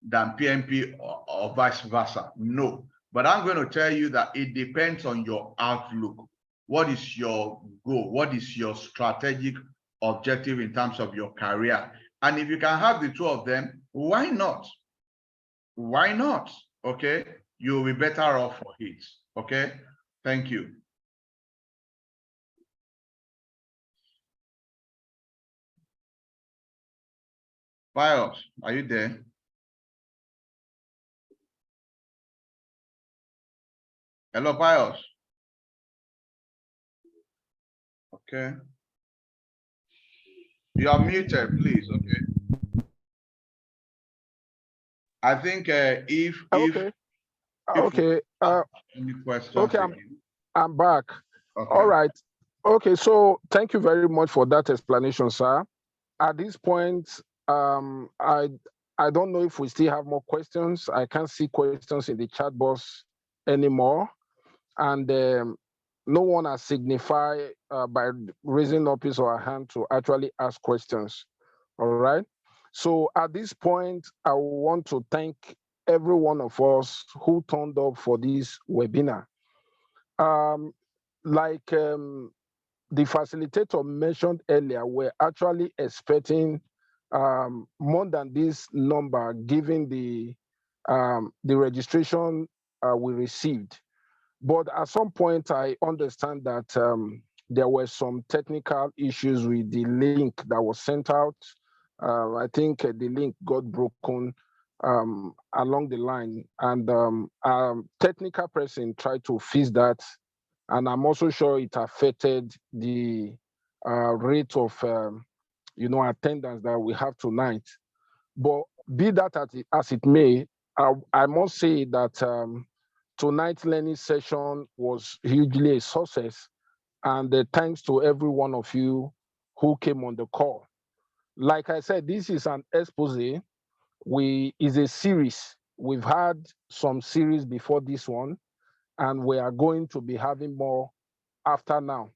than PMP or vice versa. No, but I'm going to tell you that it depends on your outlook. What is your goal? What is your strategic objective in terms of your career? And if you can have the two of them, why not? Why not? Okay, you'll be better off for it. Okay, thank you. Pius, are you there? Hello, Pius. Okay. You are muted, please. Okay. I think if Okay. any questions Okay, again. I'm back. Okay. All right. Okay, so thank you very much for that explanation, sir. At this point, I don't know if we still have more questions. I can't see questions in the chat box anymore, and no one has signified by raising up his or her hand to actually ask questions. All right. So at this point, I want to thank every one of us who turned up for this webinar. The facilitator mentioned earlier, we're actually expecting more than this number, given the registration we received. But at some point, I understand that there were some technical issues with the link that was sent out. I think the link got broken along the line, and technical person tried to fix that. And I'm also sure it affected the rate of attendance that we have tonight. But be that as it may, I must say that tonight's learning session was hugely a success, and thanks to every one of you who came on the call. Like I said, this is an expose. Is a series. We've had some series before this one, and we are going to be having more after now.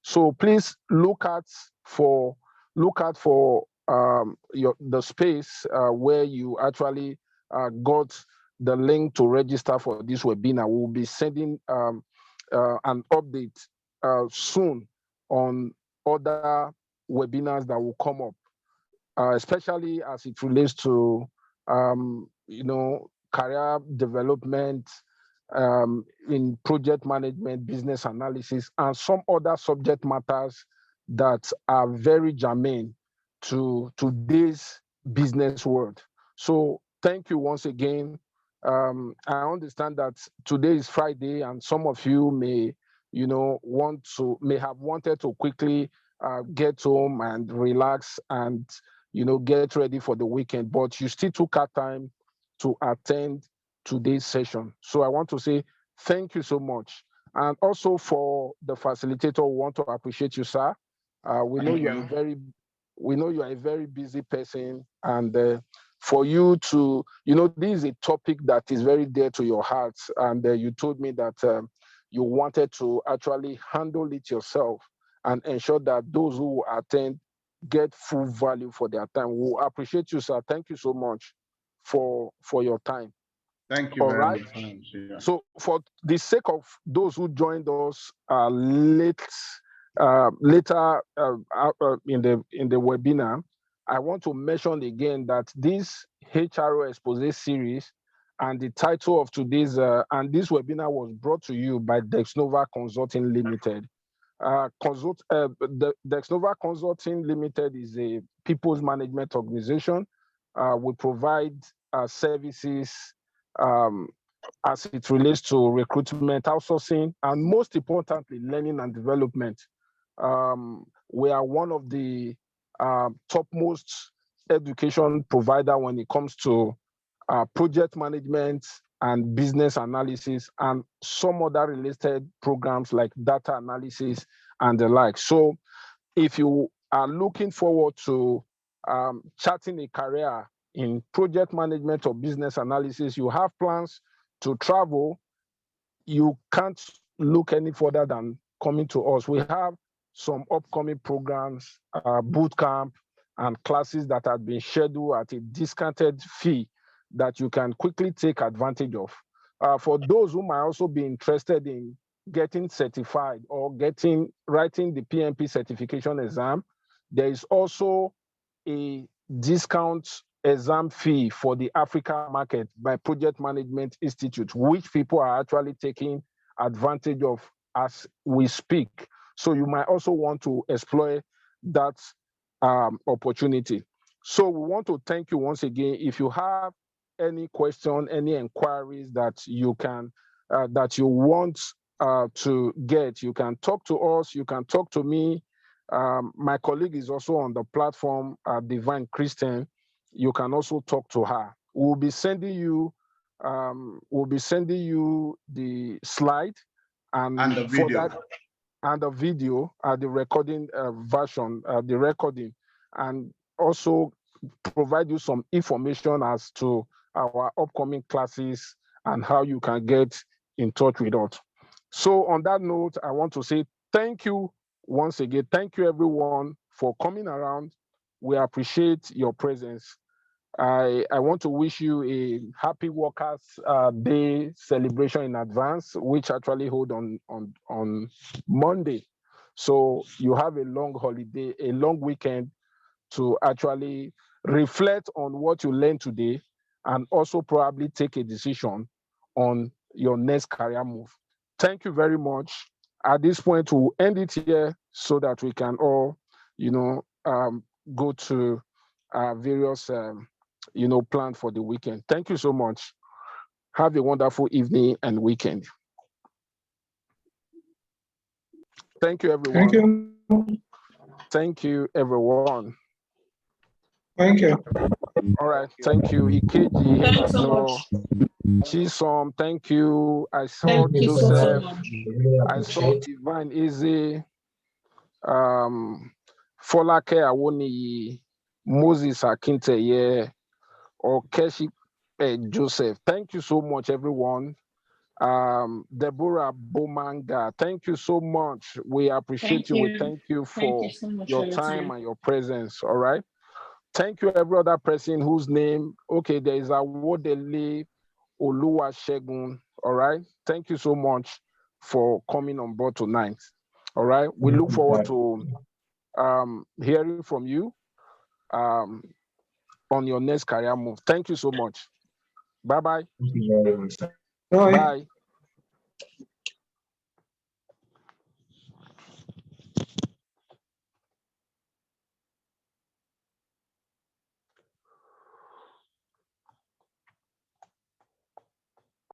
So please look out for the space where you actually got the link to register for this webinar. We'll be sending an update soon on other webinars that will come up, especially as it relates to career development, in project management, business analysis, and some other subject matters that are very germane to today's business world. So thank you once again. I understand that today is Friday, and some of you may have wanted to quickly get home and relax and get ready for the weekend, but you still took our time to attend today's session. So I want to say thank you so much. And also for the facilitator, we want to appreciate you, sir. We know you are a very busy person, and for you to, this is a topic that is very dear to your heart, and you told me that you wanted to actually handle it yourself and ensure that those who attend get full value for their time. We appreciate you, sir. Thank you so much for your time. Thank you very much. Yeah. So for the sake of those who joined us later in the webinar, I want to mention again that this HRO Expose series and the title of today's and this webinar was brought to you by Dexnova Consulting Limited. The Dexnova Consulting Limited is a people's management organization. We provide services as it relates to recruitment, outsourcing, and most importantly, learning and development. We are one of the topmost education provider when it comes to project management and business analysis and some other related programs like data analysis and the like. So if you are looking forward to charting a career in project management or business analysis, you have plans to travel, you can't look any further than coming to us. We have some upcoming programs, boot camp, and classes that have been scheduled at a discounted fee that you can quickly take advantage of. For those who might also be interested in getting certified or writing the PMP certification exam, there is also a discount exam fee for the Africa market by Project Management Institute, which people are actually taking advantage of as we speak. So you might also want to explore that opportunity. So we want to thank you once again. If you have any question, any inquiries that you can, that you want to get, you can talk to us, you can talk to me. My colleague is also on the platform, Divine Christian. You can also talk to her. We'll be sending you the slide and the video. And the video, the recording version, the recording, and also provide you some information as to our upcoming classes and how you can get in touch with us. So on that note, I want to say thank you once again. Thank you everyone for coming around. We appreciate your presence. I want to wish you a happy Workers' Day celebration in advance, which actually hold on Monday. So you have a long holiday, a long weekend to actually reflect on what you learned today and also probably take a decision on your next career move. Thank you very much. At this point, we'll end it here so that we can all, go to various, plan for the weekend. Thank you so much. Have a wonderful evening and weekend. Thank you, everyone. Thank you. Thank you, everyone. Thank you. All right. Thank you, Ikeji. Thank you so much. Chisom, thank you. I saw Thank you so Joseph. much. I saw Divine Easy. Folake Awoni, Moses Akinteye, or Keshi Joseph. Thank you so much, everyone. Deborah Bomanga, thank you so much. We appreciate Thank you. you. We thank you for Thank you so much your for your time time. and your presence. All right. Thank you, every other person whose name. Okay, there is Awodele Oluwasegun. All right. Thank you so much for coming on board tonight. All right. We look forward to hearing from you on your next career move. Thank you so much. Bye-bye. Thank you very much. Bye.